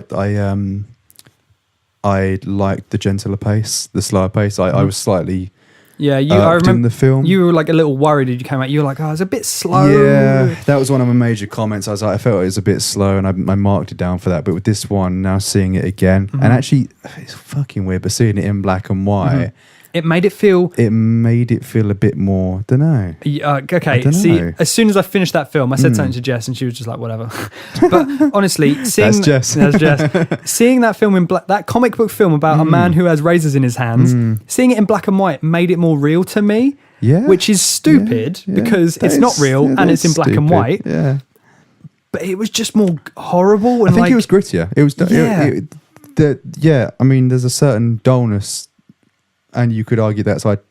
liked the gentler pace, the slower pace. I was slightly Yeah, I in remember the film. you were like a little worried as you came out. You were like, oh, it's a bit slow. Yeah, that was one of my major comments. I felt it was a bit slow, and I marked it down for that. But with this one, now seeing it again, and actually, it's fucking weird, but seeing it in black and white, It made it feel. it made it feel a bit more. Don't know. Okay, dunno. see, as soon as I finished that film, I said something to Jess, and she was just like, "Whatever." But honestly, seeing That's Jess. that's Jess. Seeing that film in black, that comic book film about a man who has razors in his hands, seeing it in black and white made it more real to me. Yeah, Which is stupid Yeah, because that it's not is- real yeah, and that it's in is black and stupid. white. Yeah, But it was just more horrible. And I think it was grittier. It was. Yeah. Yeah. I mean, there's a certain dullness, and you could argue that's like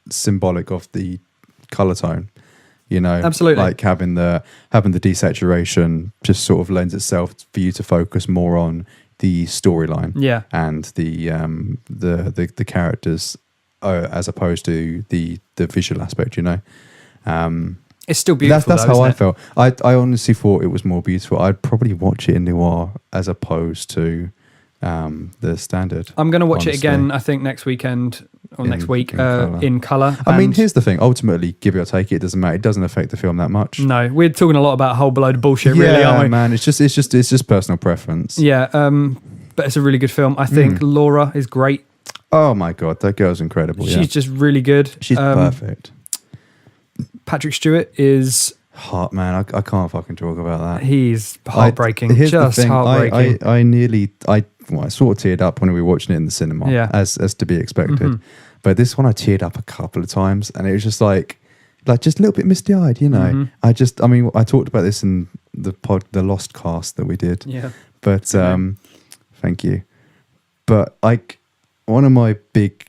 symbolic of the color tone. You know, Absolutely. like having the desaturation just sort of lends itself for you to focus more on the storyline. Yeah. and the characters as opposed to the visual aspect. You know. It's still beautiful. That's though, how I isn't it? felt. I honestly thought it was more beautiful. I'd probably watch it in noir as opposed to the standard. I'm going to watch it honestly. again, I think, next weekend or next week in colour. in colour. I mean, And here's the thing. Ultimately, give it or take it, it doesn't matter. It doesn't affect the film that much. no, we're talking a lot about a whole load of bullshit, really, yeah, aren't we? man. It's just personal preference. Yeah, but it's a really good film. I think Laura is great. Oh my god, that girl's incredible. She's Yeah, just really good. she's perfect. Patrick Stewart is, Heart, man. I can't fucking talk about that. he's heartbreaking. Here's Just the thing. heartbreaking. I sort of teared up when we were watching it in the cinema, Yeah. as to be expected. But this one I teared up a couple of times, and it was just like just a little bit misty eyed, you know. I talked about this in the Lost cast that we did. Yeah. But thank you. But like one of my big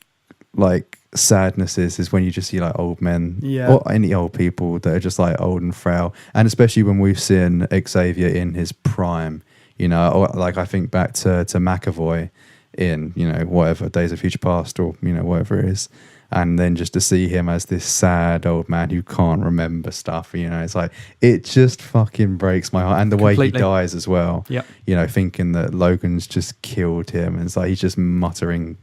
sadnesses is when you just see like old men or any old people that are just like old and frail, and especially when we've seen Xavier in his prime, you know, or like I think back to McAvoy in, you know, whatever Days of Future Past or, you know, whatever it is, and then just to see him as this sad old man who can't remember stuff, you know, it's like it just fucking breaks my heart. And the way he Completely. dies as well, Yep. you know, thinking that Logan's just killed him, and it's like he's just muttering.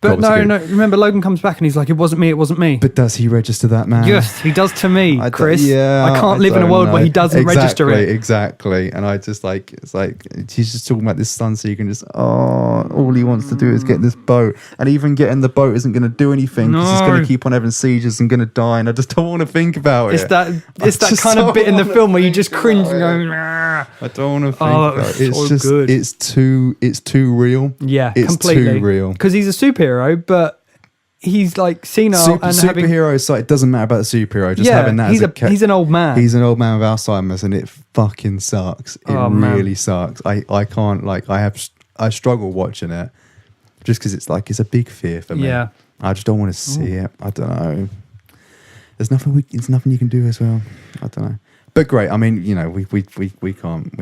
But no, gobsmacked. remember Logan comes back and he's like, it wasn't me. But does he register that, man? Yes, he does to me, I Chris. yeah, I can't live in a don't world know. where he doesn't register it. Exactly. And I just it's like he's just talking about this son, so you can just all he wants to do is get this boat, and even getting the boat isn't going to do anything because he's going No. to keep on having seizures and going to die. And I just don't want to think about It's it. that just kind of don't bit in the wanna film where you think just cringe and about go, it. "Nah." I don't want to think Oh, that about was it. It's so just good. it's too real. Yeah, It's completely. too real. Because he's a superhero, but he's like senile and having. Superhero, it's like it doesn't matter about the superhero. Just having that he's as he's an old man. He's an old man with Alzheimer's, and it fucking sucks. It Oh, man. really sucks. I can't I struggle watching it just because it's a big fear for me. Yeah. I just don't want to see it. I don't know. There's nothing you can do as well. I don't know. But great. I mean, you know, we can't.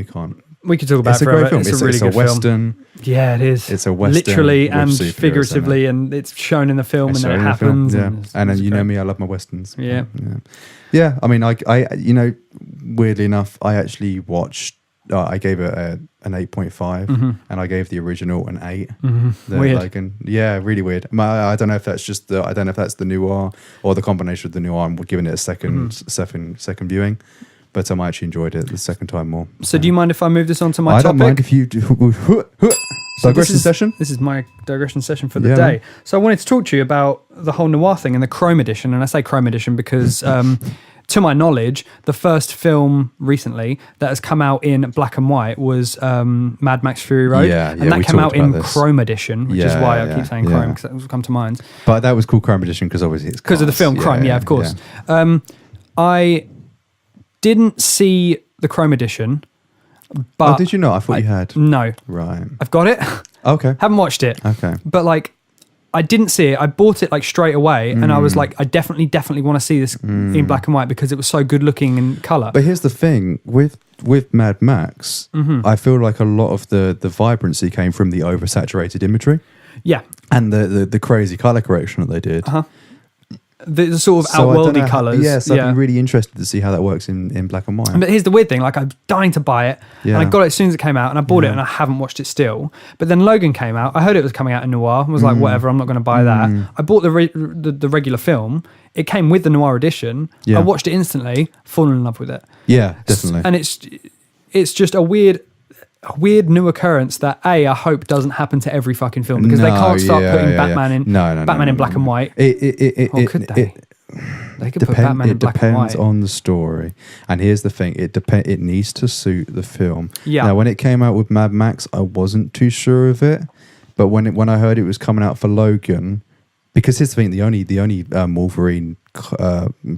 We could talk about It's it a great forever. film. It's a really a good Western. film. Yeah, it is. It's a Western. Literally with and superheroes in it. figuratively, and it's shown in the film, It's and then shown it in the film, happens. Yeah, and then it's you know great. me, I love my westerns. Yeah. Yeah. I mean, I you know, weirdly enough, I actually watched. I gave it an 8.5, and I gave the original an 8. Weird. Logan. Yeah, really weird. I don't know if that's just I don't know if that's the noir or the combination of the noir. I'm giving it a second viewing. But I actually enjoyed it the second time more. So do you mind if I move this on to my topic? I don't mind if you do. Digression session? This is my digression session for the Yeah, day. man. So I wanted to talk to you about the whole noir thing and the Chrome edition. And I say Chrome edition because, to my knowledge, the first film recently that has come out in black and white was Mad Max Fury Road. Yeah, and that we came out talked in about this. Chrome edition, which is Yeah, why I yeah, keep saying yeah. Chrome, because that will come to mind. But that was called Chrome Edition because obviously it's Because of the film Chrome, yeah, of course. I didn't see the Chrome edition, but... Oh, did you not? I thought you had. No. Right. I've got it. Okay. Haven't watched it. Okay. But like, I didn't see it. I bought it like straight away, and I was like, I definitely want to see this in black and white because it was so good looking in color. But here's the thing with Mad Max, I feel like a lot of the vibrancy came from the oversaturated imagery Yeah, and the crazy color correction that they did. the sort of So I don't know outworldy colors. Yeah, so I'd be really interested to see how that works in black and white. But here's the weird thing: like, I'm dying to buy it, and I Yeah. got it as soon as it came out, and I bought it, and I haven't watched it still. But then Logan came out. I heard it was coming out in noir. I was like, whatever, I'm not going to buy that. I bought the regular film. It came with the noir edition. Yeah. I watched it instantly, fallen in love with it. Yeah, definitely. And it's just a weird new occurrence that I hope doesn't happen to every fucking film because they can't start putting Batman in Batman in black and white. Or could they? They could put Batman in black and white. Depends on the story. And here's the thing: it needs to suit the film. Yeah. Now, when it came out with Mad Max, I wasn't too sure of it, but when I heard it was coming out for Logan, because here's the thing: the only Wolverine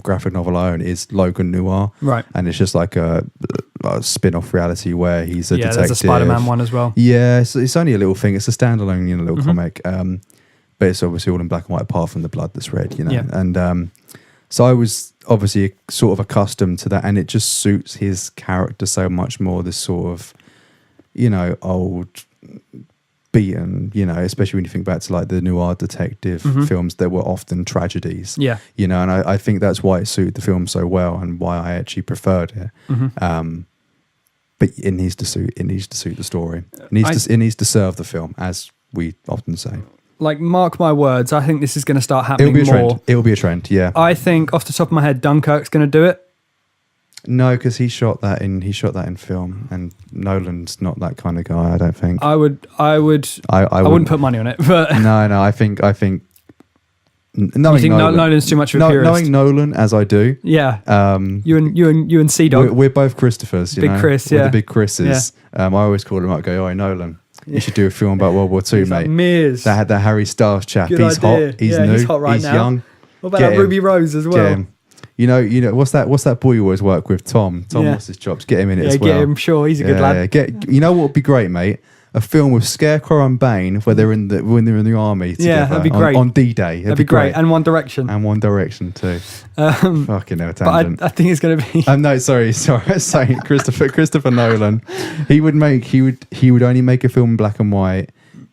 graphic novel I own is Logan Noir, Right. And it's just like a spin-off reality where he's a detective. There's a Spider-Man one as well. Yeah, it's only a little thing. It's a standalone, little comic. But it's obviously all in black and white apart from the blood that's red, Yeah. And so I was obviously sort of accustomed to that, and it just suits his character so much more. This sort of, old, beaten, especially when you think back to like the noir detective films that were often tragedies. Yeah. And I think that's why it suited the film so well, and why I actually preferred it. But it needs to suit the story. It needs to serve the film, as we often say. Like, mark my words, I think this is going to start happening It'll be a more. trend. It'll be a trend. Yeah. I think off the top of my head, Dunkirk's going to do it. No, because he shot that in film, and Nolan's not that kind of guy. I don't think. I wouldn't put money on it, but No. I think. you think Nolan's too much of a purist. Knowing Nolan as I do, Yeah. You and C Dog. we're both Christophers. Big Chris, We're yeah. the big Chris's. I always call him up. Go, "Oi, Nolan, you should do a film about World War II, He's like, mate." Mears. That had that Harry Styles chap. Good He's idea. hot. He's Yeah, new. he's hot right now. Young. What about Get that him. Ruby Rose as Get well? him. What's that boy you always work with? Tom. Yeah. What's his chops? Get him in it Yeah, as well. get him. Sure, he's a good lad. You know what would be great, mate? A film with Scarecrow and Bane where they're in the army together. Yeah, that'd be great. On D-Day. That'd be great. And One Direction. And One Direction too. Fucking hell, tangent. But I think it's going to be. No, sorry. I was saying Christopher Nolan. He would only make a film in black and white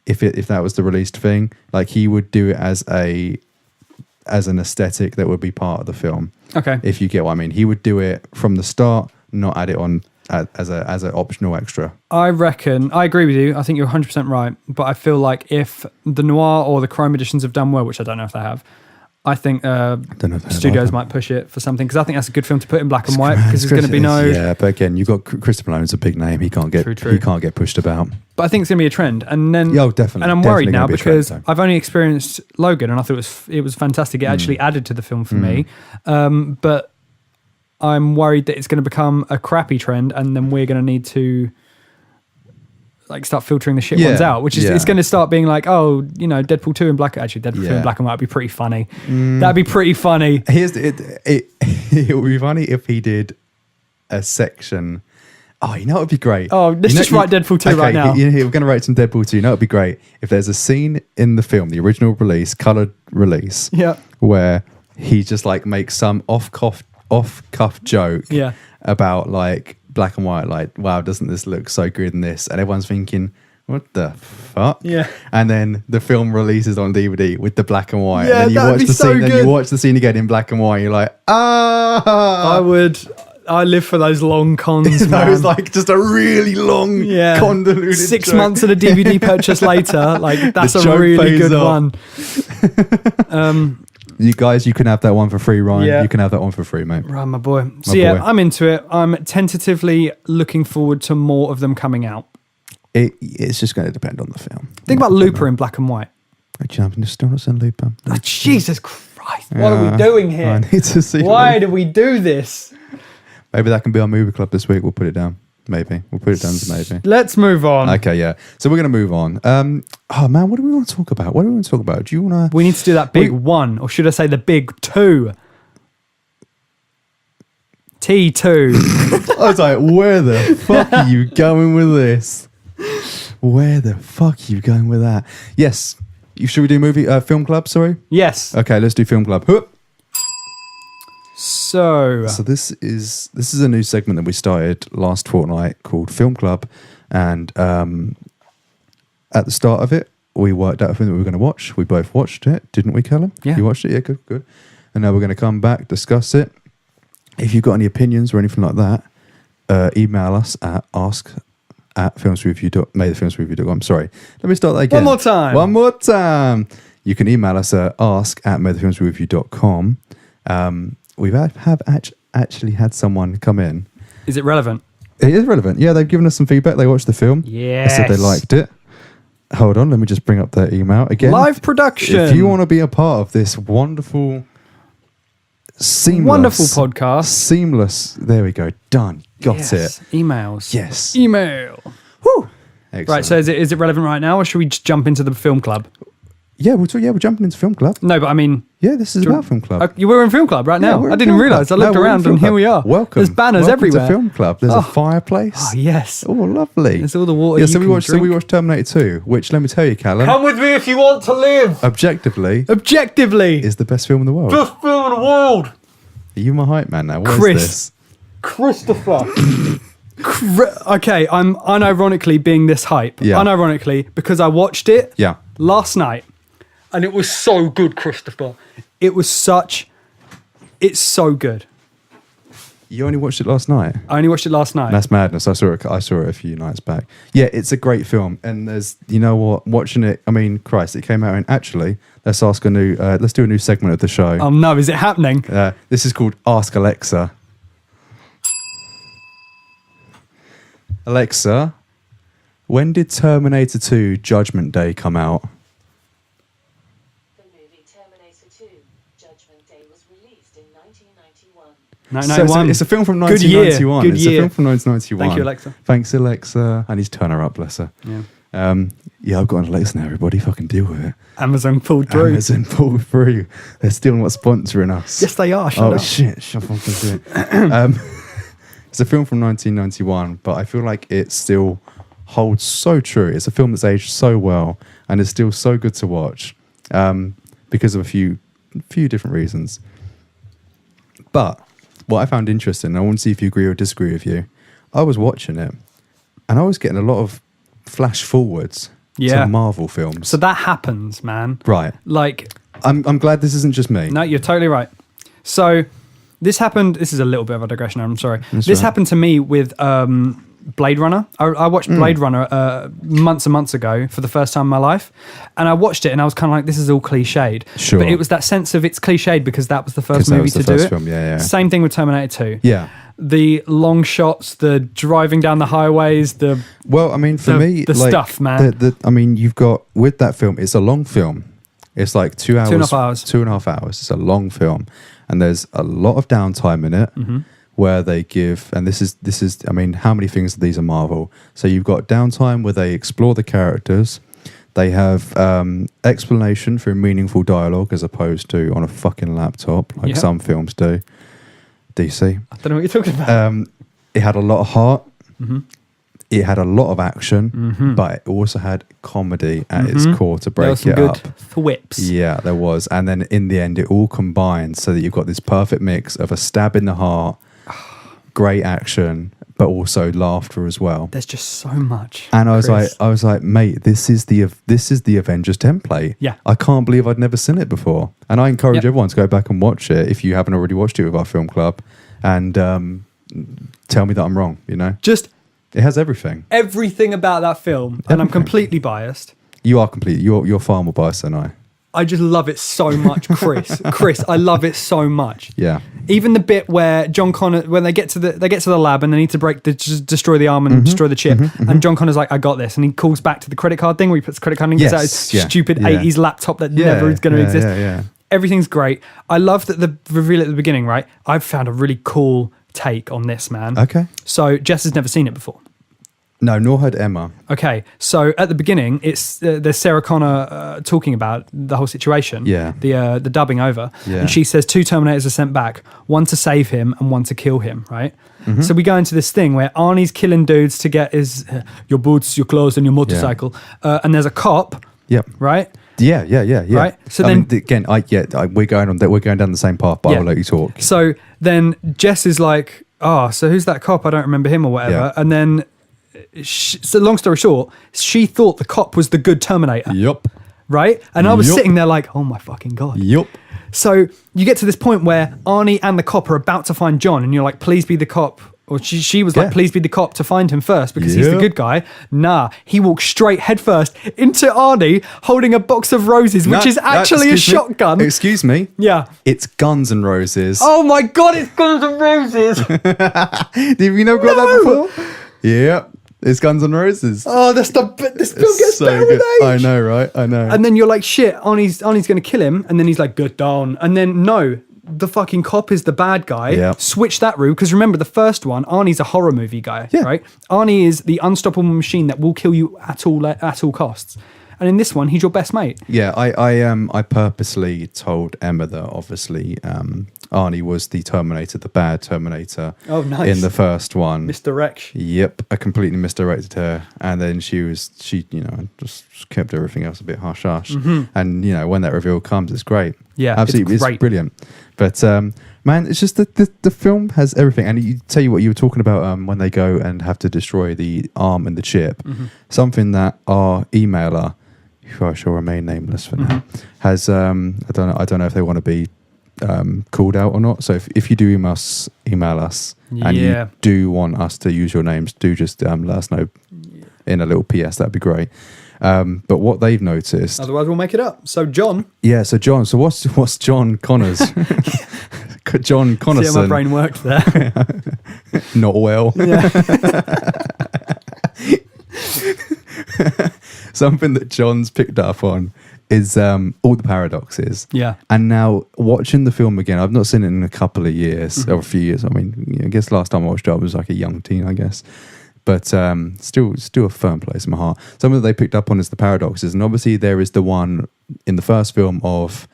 if that was the released thing. Like, he would do it as an aesthetic that would be part of the film. Okay. If you get what I mean, he would do it from the start, not add it on as an optional extra. I reckon, I agree with you. I think you're 100% right. But I feel like if the noir or the Chrome editions have done well, which I don't know if they have, I think don't know if they have studios either. might push it for something, because I think that's a good film to put in black and white, because there's going to be no. Yeah, but again, you've got Christopher Nolan's a big name. He can't get True. He can't get pushed about. But I think it's going to be a trend, and then Definitely. And I'm worried now Definitely gonna be a trend, because though. I've only experienced Logan, and I thought it was fantastic. It actually added to the film for me, but I'm worried that it's going to become a crappy trend, and then we're going to need to like start filtering the shit ones out, which is it's going to start being like, Deadpool 2 in black. Actually, Deadpool 2 in black and white would be pretty funny. That'd be pretty funny. It would be funny if he did a section. Oh, it would be great. Oh, let's just write Deadpool 2 right now. We're going to write some Deadpool 2. It'd be great if there's a scene in the film, the original release, coloured release, Yeah. where he just like makes some off cuff joke Yeah. about like black and white, like, wow, doesn't this look so good in this? And everyone's thinking, what the fuck? Yeah. And then the film releases on DVD with the black and white. Yeah, and then you that'd watch be the so scene, then good. you watch the scene again in black and white. You're like, ah. I live for those long cons, That man. was like just a really long, convoluted 6 joke. months of a DVD purchase later, like that's The a joke really pays good off. one. You guys, you can have that one for free, Ryan. Yeah. You can have that one for free, mate. Right, my boy. So My yeah, boy. I'm into it. I'm tentatively looking forward to more of them coming out. It's just going to depend on the film. Think about Looper in black and white. Still not seen Looper. Oh, Jesus Christ! What are we doing I here? need to see. Why do we do this? Maybe that can be our movie club this week. We'll put it down. Maybe we'll put it down to maybe. Let's move on. Okay, yeah. So we're going to move on. Oh man, what do we want to talk about? What do we want to talk about? Do you want to? We need to do that big one, or should I say the big two? T2. I was like, where the fuck are you going with this? Where the fuck are you going with that? Yes. Should we do film club? Sorry. Yes. Okay, let's do film club. Hup. So this is a new segment that we started last fortnight called Film Club, and at the start of it, we worked out a film that we were going to watch. We both watched it, didn't we, Callum? Yeah. You watched it? Yeah, good. And now we're going to come back, discuss it. If you've got any opinions or anything like that, email us at ask@filmsreview.com. Sorry, let me start that again. One more time. You can email us at ask@filmsreview.com. We have actually had someone come in. is it relevant? It is relevant. Yeah, they've given us some feedback. They watched the film. Yes. They said they liked it. Hold on, let me just bring up their email again. Live production. If you want to be a part of this wonderful, wonderful podcast. Seamless. There we go. Done. Got Yes. it. Emails. Yes. Email. Whew. Excellent. Right. So is it relevant right now, or should we just jump into the film club? Yeah, we're jumping into film club. No, but I mean, Yeah, this is about film club. you were in film club right Yeah, now. we're I in didn't film realise. I club. looked No, we're in around film and here club. we are. Welcome. There's banners Welcome everywhere. to film club. There's a fireplace. Oh yes. Oh, lovely. There's all the water. Yeah, you so we can watched. drink. So we watched Terminator 2, which let me tell you, Callum, Come with me if you want to live. objectively, Objectively, is the best film in the world. best film in the world. Are you my hype man now? What is Chris. this? Christopher. Okay, I'm unironically being this hype. Yeah. Unironically, because I watched it Yeah. last night, and it was so good, Christopher. It's so good. You only watched it last night. I only watched it last night. That's madness. I saw it a few nights back. Yeah, it's a great film, and there's, you know what, watching it. I mean, Christ, it came out in. Actually, let's do a new segment of the show. Oh no, is it happening? This is called Ask Alexa. Alexa, when did Terminator 2 Judgment Day come out? The movie Terminator 2 Judgment Day was released in 1991. So it's a film from Good year. 1991. Good It's year. a film from 1991. Thank you, Alexa. Thanks, Alexa. I need to turn her up, bless her. Yeah. Yeah, I've got an Alexa now, everybody. Fucking deal with it. Amazon pulled through. Amazon pulled through. They're still not sponsoring us. Yes, they are. Shut up. Shit. Shut fucking it. It's a film from 1991, but I feel like it still holds so true. It's a film that's aged so well and is still so good to watch because of a few different reasons. But what I found interesting, and I want to see if you agree or disagree with you, I was watching it and I was getting a lot of flash forwards to Marvel films. So that happens, man. Right. Like, I'm glad this isn't just me. no, you're totally right. So this happened. This is a little bit of a digression. I'm sorry. That's This right. happened to me with Blade Runner. I watched Blade Runner months and months ago for the first time in my life, and I watched it and I was kind of like, this is all cliched. Sure. But it was that sense of it's cliched because that was the first that movie was the to do first it. film, yeah. Same thing with Terminator 2. Yeah. The long shots, the driving down the highways, the Well, I mean, for The- me, the like, stuff, man. I mean, you've got with that film. It's a long film. It's like 2 hours. 2.5 hours. 2.5 hours. It's a long film, and there's a lot of downtime in it where they give. And this is. I mean, how many things of these are Marvel? So you've got downtime where they explore the characters. They have explanation through meaningful dialogue as opposed to on a fucking laptop like Yeah. some films do. DC. I don't know what you're talking about. It had a lot of heart. It had a lot of action, but it also had comedy at its core to There break was some it good up. thwips. Yeah, there was. And then in the end, it all combined so that you've got this perfect mix of a stab in the heart, great action, but also laughter as well. There's just so much. And I was Chris. like, mate, this is the Avengers template. Yeah. I can't believe I'd never seen it before. And I encourage Yep. everyone to go back and watch it if you haven't already watched it with our film club, and tell me that I'm wrong. You know, Just it has everything. everything about that film, and I'm Everything. completely biased. You are completely. You're far more biased than I. I just love it so much, Chris. Chris, I love it so much. Yeah. Even the bit where John Connor, when they get to the lab and they need to destroy the arm and destroy the chip, and John Connor's like, "I got this," and he calls back to the credit card thing where he puts the credit card in, gets out his stupid 80s laptop that never is going to exist. Yeah. Everything's great. I love that the reveal at the beginning. Right, I've found a really cool take on this, man. Okay. So Jess has never seen it before. No, nor had Emma. Okay, so at the beginning, it's there's Sarah Connor talking about the whole situation. Yeah. The dubbing over, Yeah. and she says 2 Terminators are sent back, one to save him and one to kill him. Right. So we go into this thing where Arnie's killing dudes to get his your boots, your clothes, and your motorcycle, and there's a cop. Yep. Right. Yeah. Right, so I then- mean, again, we're going down the same path, but I Yeah. will let you talk. So then Jess is like, "Oh, so who's that cop? I don't remember him or whatever." Yeah. And then, so long story short, she thought the cop was the good Terminator. Yup. Right? And I was Yup. sitting there like, oh my fucking God. Yup. So you get to this point where Arnie and the cop are about to find John, and you're like, please be the cop. Or she was Yeah. like, please be the cop to find him first because he's the Yep. good guy. Nah, he walks straight headfirst into Arnie holding a box of roses, which is actually a excuse me. shotgun. Excuse me. Yeah. It's Guns N' Roses. Oh my God, it's Guns N' Roses. Did you never got that before? Yeah. It's Guns N' Roses. Oh, this film gets It's better with age. I know, right? I know. And then you're like, shit, Arnie's going to kill him. And then he's like, good down. And then, no, the fucking cop is the bad guy. Yeah. Switch that route. Because remember, the first one, Arnie's a horror movie guy, Yeah. right? Arnie is the unstoppable machine that will kill you at all costs. And in this one, he's your best mate. Yeah, I purposely told Emma that obviously Arnie was the Terminator, the bad Terminator. Oh, nice. In the first one. Misdirect. Yep, I completely misdirected her, and then she just kept everything else a bit hush hush. And when that reveal comes, it's great. Yeah, absolutely, it's great. Brilliant. But man, it's just that the film has everything. And you tell you what, you were talking about when they go and have to destroy the arm and the chip. Something that our emailer, who I shall remain nameless for now, has I don't know if they want to be called out or not. So if you do email us and you do want us to use your names, do just let us know in a little PS. That'd be great. But what they've noticed, Otherwise, we'll make it up. So, John. yeah. So John, what's John Connor's? John Connorson. See how my brain worked there. Not well. Yeah. Something that John's picked up on is all the paradoxes. Yeah. And now watching the film again, I've not seen it in a couple of years or a few years. I mean, I guess last time I watched it, I was like a young teen, I guess. But still a firm place in my heart. Something that they picked up on is the paradoxes. And obviously there is the one in the first film of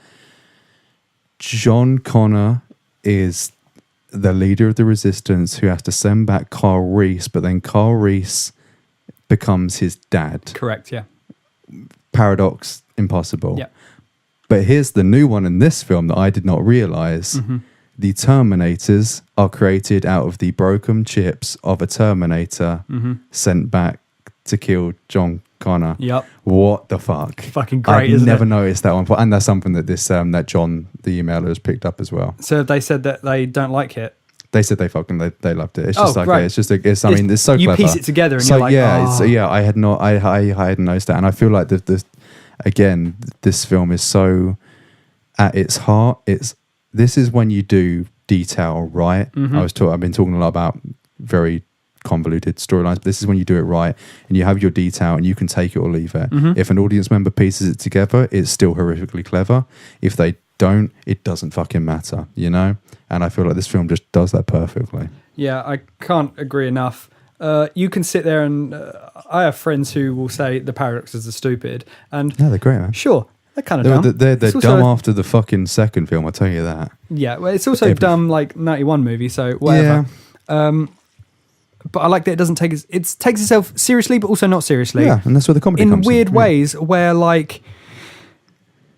John Connor is the leader of the resistance who has to send back Carl Reese, but then Carl Reese becomes his dad. Correct, yeah. Paradox, impossible. Yeah. But here's the new one in this film that I did not realize. The Terminators are created out of the broken chips of a Terminator sent back to kill John Connor. Yep. What the fuck? Fucking great, I've isn't never it? noticed that one. And that's something that that John, the emailer, has picked up as well. So they said that they don't like it. They said they loved it. It's just Oh, great. it's just it's so You clever. piece it together and So you're like, yeah, oh. so yeah, I hadn't noticed that, and I feel like again, this film is so at its heart. This is when you do detail right. I've been talking a lot about very convoluted storylines, but this is when you do it right and you have your detail and you can take it or leave it. If an audience member pieces it together, it's still horrifically clever. If they don't, it doesn't fucking matter, And I feel like this film just does that perfectly. Yeah, I can't agree enough. You can sit there and I have friends who will say the paradoxes are stupid, and No, they're great, man. sure, they're kind of dumb. They're It's also dumb a- after the fucking second film, I'll tell you that. Yeah, well, it's also dumb like 91 movie, so whatever. but I like that it doesn't take it takes itself seriously, but also not seriously. Yeah, and that's where the comedy in comes weird in. ways where like.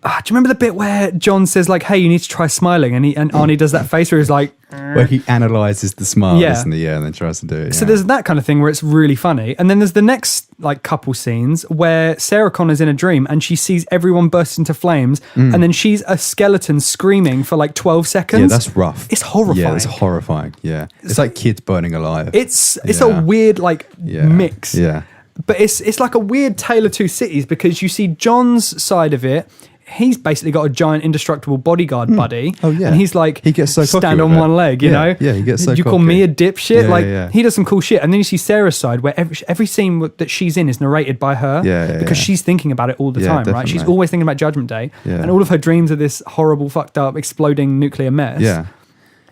Do you remember the bit where John says like, "Hey, you need to try smiling," and Arnie does that face where he's like, Where he analyzes the smile, Yeah. doesn't he? Yeah, and then tries to do it. So yeah. there's that kind of thing where it's really funny. And then there's the next like couple scenes where Sarah Connor's in a dream and she sees everyone burst into flames and then she's a skeleton screaming for like 12 seconds. Yeah, that's rough. It's horrifying. Yeah, it's horrifying. Yeah. It's like kids burning alive. It's Yeah. a weird like Yeah. mix. Yeah. But it's like a weird tale of two cities because you see John's side of it. He's basically got a giant indestructible bodyguard buddy. Oh, yeah. And he's like, He gets so cocky stand on with it. one leg, you Yeah, know? yeah, he gets so You call cocky. me a dipshit? Yeah, like, yeah. he does some cool shit. And then you see Sarah's side where every scene that she's in is narrated by her. Yeah, because yeah. she's thinking about it all the Yeah, time, right? She's definitely. always thinking about Judgment Day. Yeah. And all of her dreams are this horrible, fucked up, exploding nuclear mess. Yeah.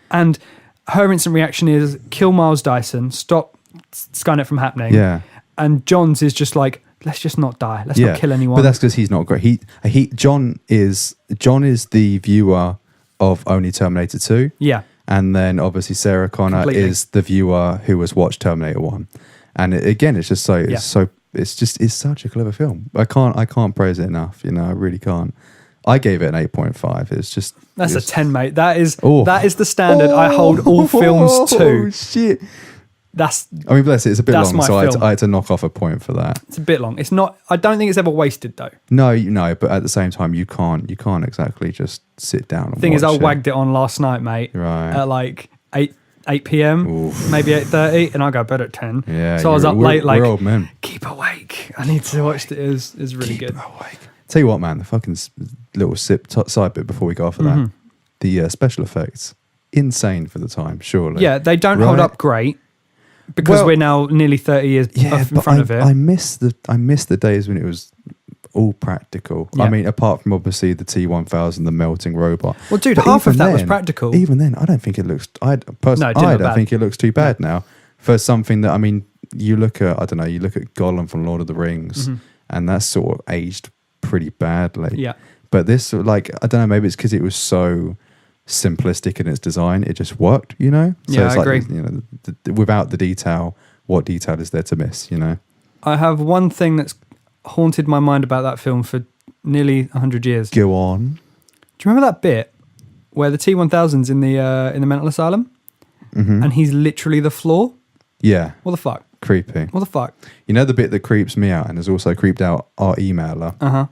And her instant reaction is kill Miles Dyson, stop Skynet from happening. Yeah. And John's is just like, let's just not die. Let's not kill anyone. But that's because he's not great. John is the viewer of only Terminator 2. Yeah. And then obviously Sarah Connor Completely. is the viewer who has watched Terminator 1. And again, it's just so it's such a clever film. I can't praise it enough, you know, I really can't. I gave it an 8.5. It's just That's it's, a 10, mate. That is Oh. the standard I hold all films to. Oh shit. That's I mean, bless it, it's a bit That's long, my so film. I had to knock off a point for that. it's a bit long. It's not. I don't think it's ever wasted though. No, but at the same time, you can't exactly just sit down. And Thing is, I watch it. wagged it on last night, mate. Right. At like 8 p.m. Oof. maybe 8:30, and I go to bed at 10. Yeah, So I was up we're- late, like we're old men. keep awake. I need to watch it. Is really good. Tell you what, man, the fucking little side bit before we go off of that, the special effects, insane for the time, surely. Yeah, they don't hold Right. up great because Well, we're now nearly 30 years in but front of it. I miss the days when it was all practical. Yeah. I mean, apart from obviously the T1000, the melting robot. Well, dude, But half of even that was then- practical. Even then, I don't think it looks. I No, it didn't personally, look I don't bad. think it looks too bad now for something that. I mean, you look at Gollum from Lord of the Rings, and that's sort of aged pretty badly. Yeah. But this, like, I don't know, maybe it's because it was so simplistic in its design, it just worked, you know? Yeah, it's I like, agree. you know, without the detail, what detail is there to miss, you know? I have one thing that's haunted my mind about that film for nearly 100 years. Do Go on. you remember that bit where the T1000's in the mental asylum and he's literally the floor? Yeah, What the fuck? creepy. What the fuck? You know the bit that creeps me out and has also creeped out our emailer Uh-huh.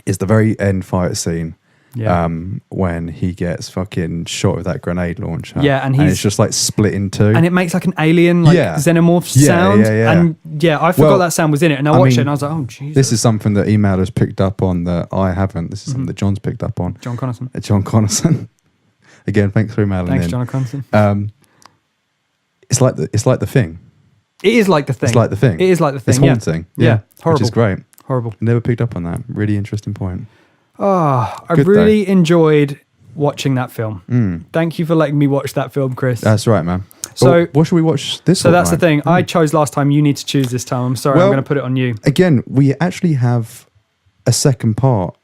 is the very end fight scene. Yeah. When he gets fucking shot with that grenade launcher. Yeah, and it's just like split in two. And it makes like an alien, like Yeah. xenomorph Yeah, sound. yeah. And yeah, I forgot Well, that sound was in it. And I I watched it mean, and I was like, oh, Jesus. This is something that emailers picked up on that I haven't. This is something that John's picked up on. John Connison. John Connison. Again, thanks for emailing Thanks, in. John Connison. It's like the thing. It is like the thing. It's like the thing. It is like the thing. It's haunting. Yeah. Which Horrible. is great. Horrible. Never picked up on that. Really interesting point. Oh, I Good really enjoyed watching that film. Mm. Thank you for letting me watch that film, Chris. That's right, man. So- Well, what should we watch this So that's the fortnight? thing. I chose last time. You need to choose this time. I'm sorry. Well- I'm going to put it on you. Again, we actually have a second part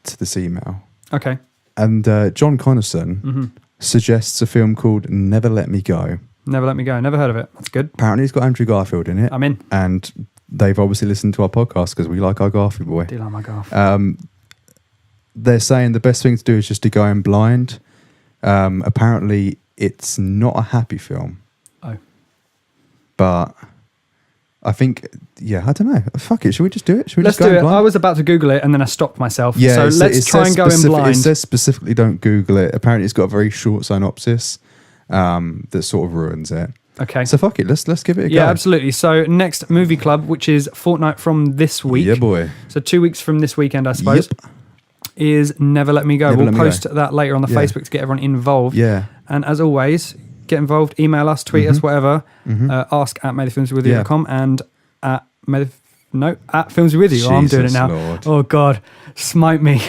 to this email. Okay. And John Connison suggests a film called Never Let Me Go. Never Let Me Go. Never heard of it. That's good. Apparently, it's got Andrew Garfield in it. I'm in. And they've obviously listened to our podcast because we like our Garfield boy. Do you like my golf? They're saying the best thing to do is just to go in blind. Apparently, it's not a happy film. Oh. But I think, I don't know. Fuck it. Should we just do it? Should we Let's just go do in it. blind? I was about to Google it and then I stopped myself. Yeah, so it let's try and go in blind. It says specifically don't Google it. Apparently, it's got a very short synopsis that sort of ruins it. Okay. So fuck it. Let's give it a go. Yeah, absolutely. So next movie club, which is fortnight from this week. Yeah, boy. So 2 weeks from this weekend, I suppose, is Never Let Me Go. Never We'll Let Me Go. post that later on the Yeah. Facebook to get everyone involved. Yeah. And as always, get involved, email us, tweet us, whatever. Ask at maythefilmswithyou.com and at filmswithyou. Oh, I'm doing it Jesus now. Lord. Oh God, smite me.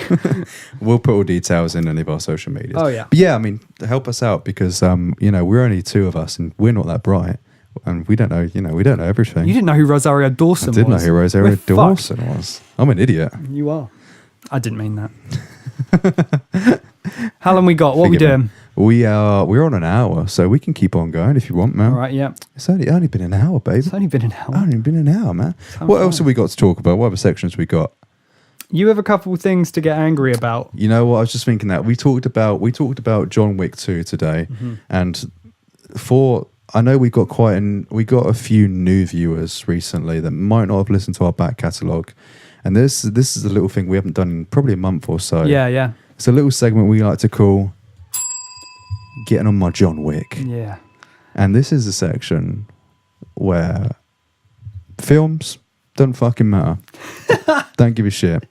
We'll put all details in any of our social medias. Oh, yeah. But yeah, I mean, help us out because we're only two of us and we're not that bright, and we don't know. We don't know everything. You didn't know who Rosario Dawson was. I did know who Rosario We're Dawson was. I'm an idiot. fucked. You are. I didn't mean that. How long we got? What are we Forgive doing? me. We're on an hour, so we can keep on going if you want, man. All right, yeah. It's only been an hour, baby. It's only been an hour. Only been an hour, man. What else have we got to talk about? What other sections we got? You have a couple of things to get angry about. You know what? I was just thinking that we talked about John Wick 2 today, and I know we got a few new viewers recently that might not have listened to our back catalogue, and this is a little thing we haven't done in probably a month or so. Yeah. It's a little segment we like to call "Getting on My John Wick," Yeah. and this is a section where films don't fucking matter. Don't give a shit.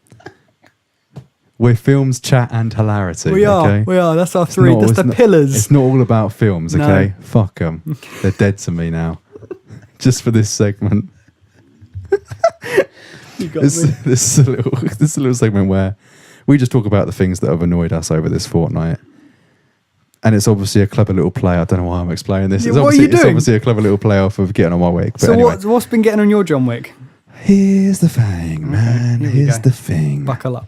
We're films, chat, and hilarity. We are. That's our three. That's the pillars. It's not all about films, okay? No. Fuck them. They're dead to me now. Just for this segment. You got This me. is a little segment where we just talk about the things that have annoyed us over this fortnight. And it's obviously a clever little play. I don't know why I'm explaining this. Yeah, It's what are obviously, you doing? It's obviously a clever little play off of Getting on My Wick. But So anyway, what's been getting on your John Wick? here's the thing, man. here we Here's go. the thing. Buckle up.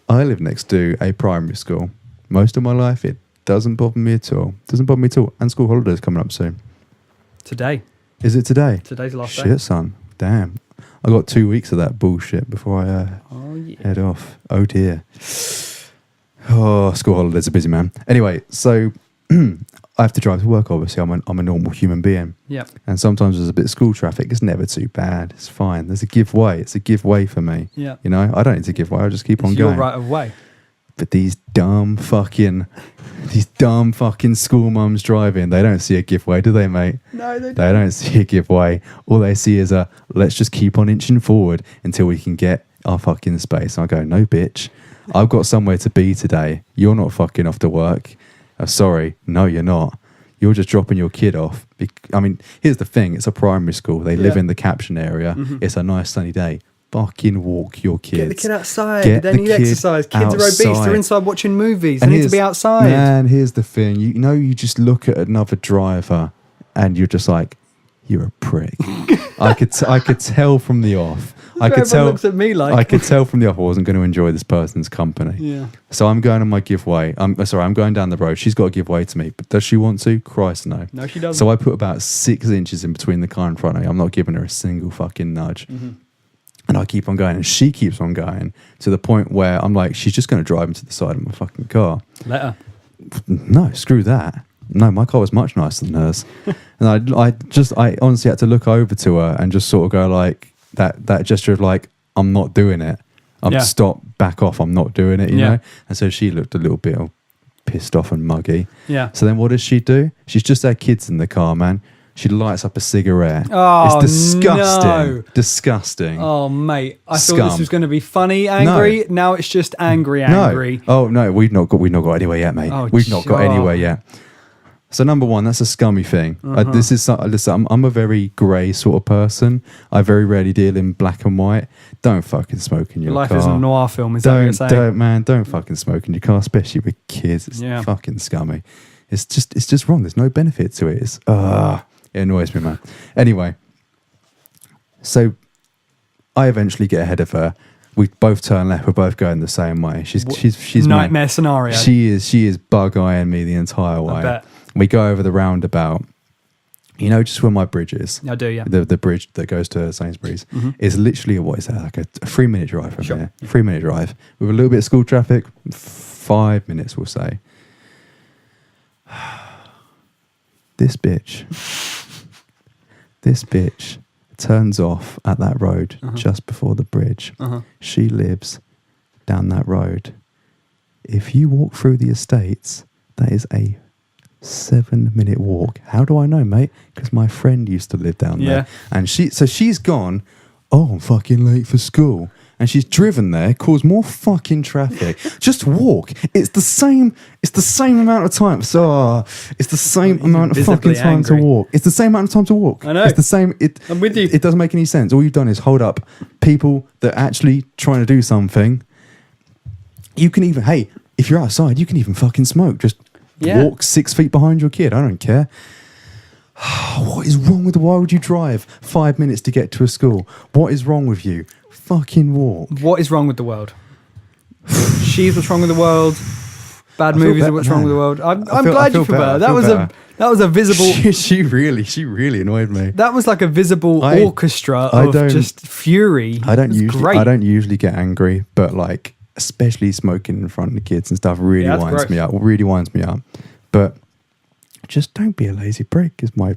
I live next to a primary school. Most of my life, it doesn't bother me at all. And school holidays coming up soon. Today. Is it today? Today's the last Shit, day. son. Damn. I got 2 weeks of that bullshit before I Oh, yeah. head off. Oh, dear. Oh, school holidays are busy, man. Anyway, so I have to drive to work, obviously. I'm a normal human being. Yeah. And sometimes there's a bit of school traffic. It's never too bad. It's fine. There's a give way. It's a give way for me. Yeah. You know, I don't need to give way. I just keep on It's your going. right of way. But these dumb fucking school mums driving, they don't see a give way, do they, mate? No, they They don't see a give way. All they see is let's just keep on inching forward until we can get our fucking space. And I go, no, bitch. I've got somewhere to be today. You're not fucking off to work. Sorry. No, you're not. You're just dropping your kid off. I mean, here's the thing. It's a primary school. They live in the caption area. It's a nice sunny day. Fucking walk your kids. Get the kid outside. Get They the need kid exercise. Kids are obese. outside. They're inside watching movies. They And need to be here's- outside. Man, here's the thing. You know, you just look at another driver and you're just like, you're a prick. I could tell from the off. Everyone looks at me like I could tell from the off I wasn't going to enjoy this person's company. Yeah. So I'm going on my giveaway. I'm going down the road. She's got to give way to me. But does she want to? Christ, no. No, she doesn't. So I put about 6 inches in between the car in front of me. I'm not giving her a single fucking nudge. And I keep on going, and she keeps on going to the point where I'm like, she's just going to drive into the side of my fucking car. Let her. No, screw that. No, my car was much nicer than hers. And I honestly had to look over to her and just sort of go like that gesture of like, I'm not doing it. Stop, back off. I'm not doing it, you know? And so she looked a little bit pissed off and muggy. Yeah. So then what does she do? She's just had kids in the car, man. She lights up a cigarette. Oh, it's disgusting. no. Disgusting. Oh, mate. I thought Scum. this was going to be funny, angry. Now it's just angry. No. Oh, no, we've not got anywhere yet, mate. Oh, We've not got sure. anywhere yet. So number one, that's a scummy thing. Listen, I'm a very grey sort of person. I very rarely deal in black and white. Don't fucking smoke in your Life car. isn't a noir film, is that what you're saying? Don't fucking smoke in your car, especially with kids. It's fucking scummy. It's just wrong. There's no benefit to it. It annoys me, man. Anyway, so I eventually get ahead of her. We both turn left. We're both going the same way. She's Nightmare scenario. She is bug eyeing me the entire way. I bet. We go over the roundabout. You know, just where my bridge is. I do, yeah. The bridge that goes to Sainsbury's is literally like a 3-minute drive from here. 3-minute drive with a little bit of school traffic. 5 minutes, we'll say. This bitch turns off at that road just before the bridge. She lives down that road. If you walk through the estates, that is a 7-minute walk. How do I know, mate? Because my friend used to live down there. And she's gone, oh, I'm fucking late for school. And she's driven there, caused more fucking traffic. Just walk. It's the same amount of time. So it's the same amount of fucking time to walk. It's the same amount of time to walk. I know. It's the same. I'm with you. It doesn't make any sense. All you've done is hold up people that are actually trying to do something. You can even, hey, if you're outside, you can even fucking smoke. Just walk 6 feet behind your kid. I don't care. What is wrong with why would you drive 5 minutes to get to a school? What is wrong with you? Fucking walk. What is wrong with the world? She's what's wrong with the world. bad feel movies bad, of What's Wrong man. with the World. I'm I feel- I glad you feel feel better, bad. I feel That was a visible. she really annoyed me. That was like a visible I- orchestra I of don't- just fury. I don't It was usually great. I don't usually get angry, but like especially smoking in front of the kids and stuff really Yeah, that's winds gross. me up. Really winds me up. But just don't be a lazy prick. Is my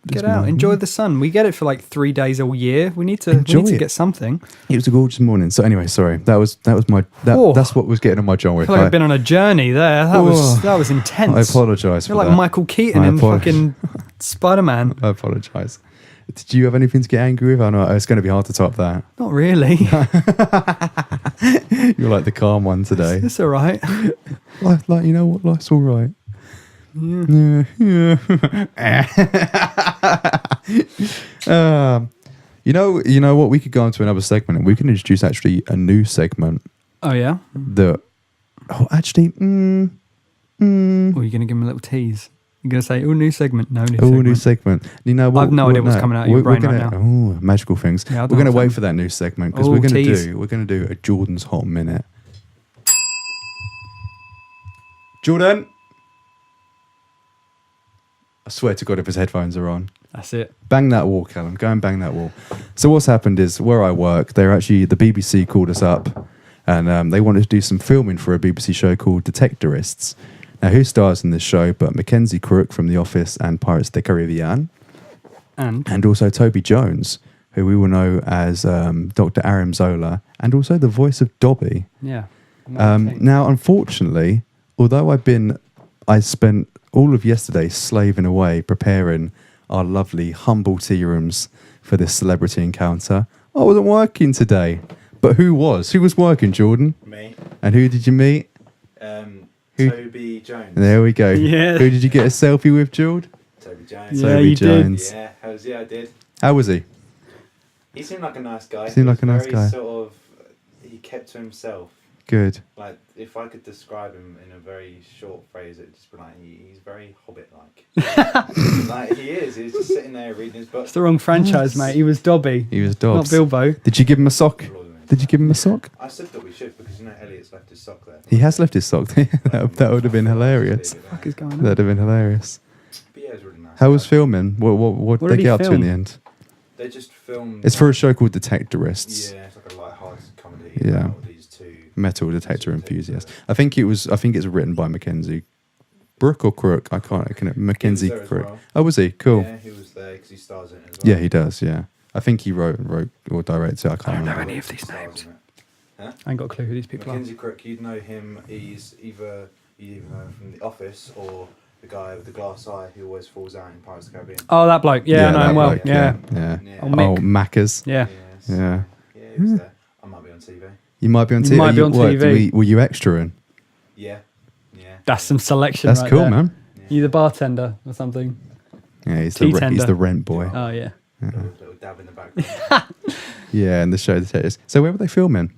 Get out, enjoy the sun. We get it for like 3 days a year. We need to Enjoy it. get something. It was a gorgeous morning. So anyway, sorry. That was my Oh. that's what was getting on my John I Wick. feel like I've been on a journey there. That was I intense. apologise for You're like that. Michael Keaton I in apologise. fucking Spider-Man. I apologise. Did you have anything to get angry with? I know it's going to be hard to top that. Not really. You're like the calm one today. It's all right. Like you know what? Life's all right. Yeah. You know what? We could go into another segment, and we can introduce actually a new segment Oh yeah. that. Oh, actually, Or you're gonna give him a little tease. You're gonna say, "Oh, new segment." No, new segment. new segment. You know what? I've no idea what's coming out of your brain right now. Oh, magical things. Yeah, I we're don't going to know wait what's for that new segment because Oh, we're going tease. to do a Jordan's Hot Minute. Jordan. I swear to God, if his headphones are on. That's it. Bang that wall, Callum. Go and bang that wall. So what's happened is where I work, the BBC called us up and they wanted to do some filming for a BBC show called Detectorists. Now, who stars in this show but Mackenzie Crook from The Office and Pirates of the Caribbean, and also Toby Jones, who we will know as Dr. Aram Zola, and also the voice of Dobby. Yeah. Now, unfortunately, although I spent all of yesterday slaving away preparing our lovely humble tea rooms for this celebrity encounter, I wasn't working today. But who was? Who was working, Jordan? Me. And who did you meet? Who? Toby Jones. There we go. Yeah. Who did you get a selfie with, Jord? Toby Jones. Yeah, Toby you did. Jones. Yeah, I did. How was he? He seemed like a nice guy. Seemed like He a was nice very guy. Sort of, he kept to himself. Good. Like, if I could describe him in a very short phrase, it'd just be like, he's very Hobbit-like. Like, he is. He's just sitting there reading his book. It's the wrong franchise, mate. He was Dobby, He was not Dobbs. Bilbo. Did you give him a sock? Did you give him a sock? I said that we should, because, you know, Elliot's left his sock there. He has left his sock. that would have been hilarious. What is going on? That'd have been hilarious. But yeah, it was really nice. How was guy. filming? What What did did they he get up to in film? the end? They just filmed... It's for a show called Detectorists. Yeah, it's like a light-hearted comedy. Yeah. About these two... Metal detector enthusiast. I think it's written by Mackenzie Brook or Crook. I can't. Mackenzie there as Crook. well. Oh, was he? Cool. Yeah, he was there because he stars in it as well. Yeah, he does. Yeah, I think he wrote or directed. I can't don't know remember. any of these Stars names. in it. Huh? I ain't got a clue who these people Mackenzie Crook, you'd know him. He's either from The Office or the guy with the glass eye who always falls out in Pirates of the Caribbean. are. Oh, that bloke. Yeah, I know that him well. bloke, Yeah. yeah. Yeah. Oh, Mick. Macca's. Yeah. Yes. Yeah. Yeah, he was there. I might be on TV. You might be on You TV. might be on TV. Were you extra-ing? Yeah. Yeah. That's some selection. That's right cool, there. man. You the bartender or something? Yeah, he's Tea the tender. rent boy. Oh yeah. Little dab in the background. Yeah, and the show Detectives. So where were they filming?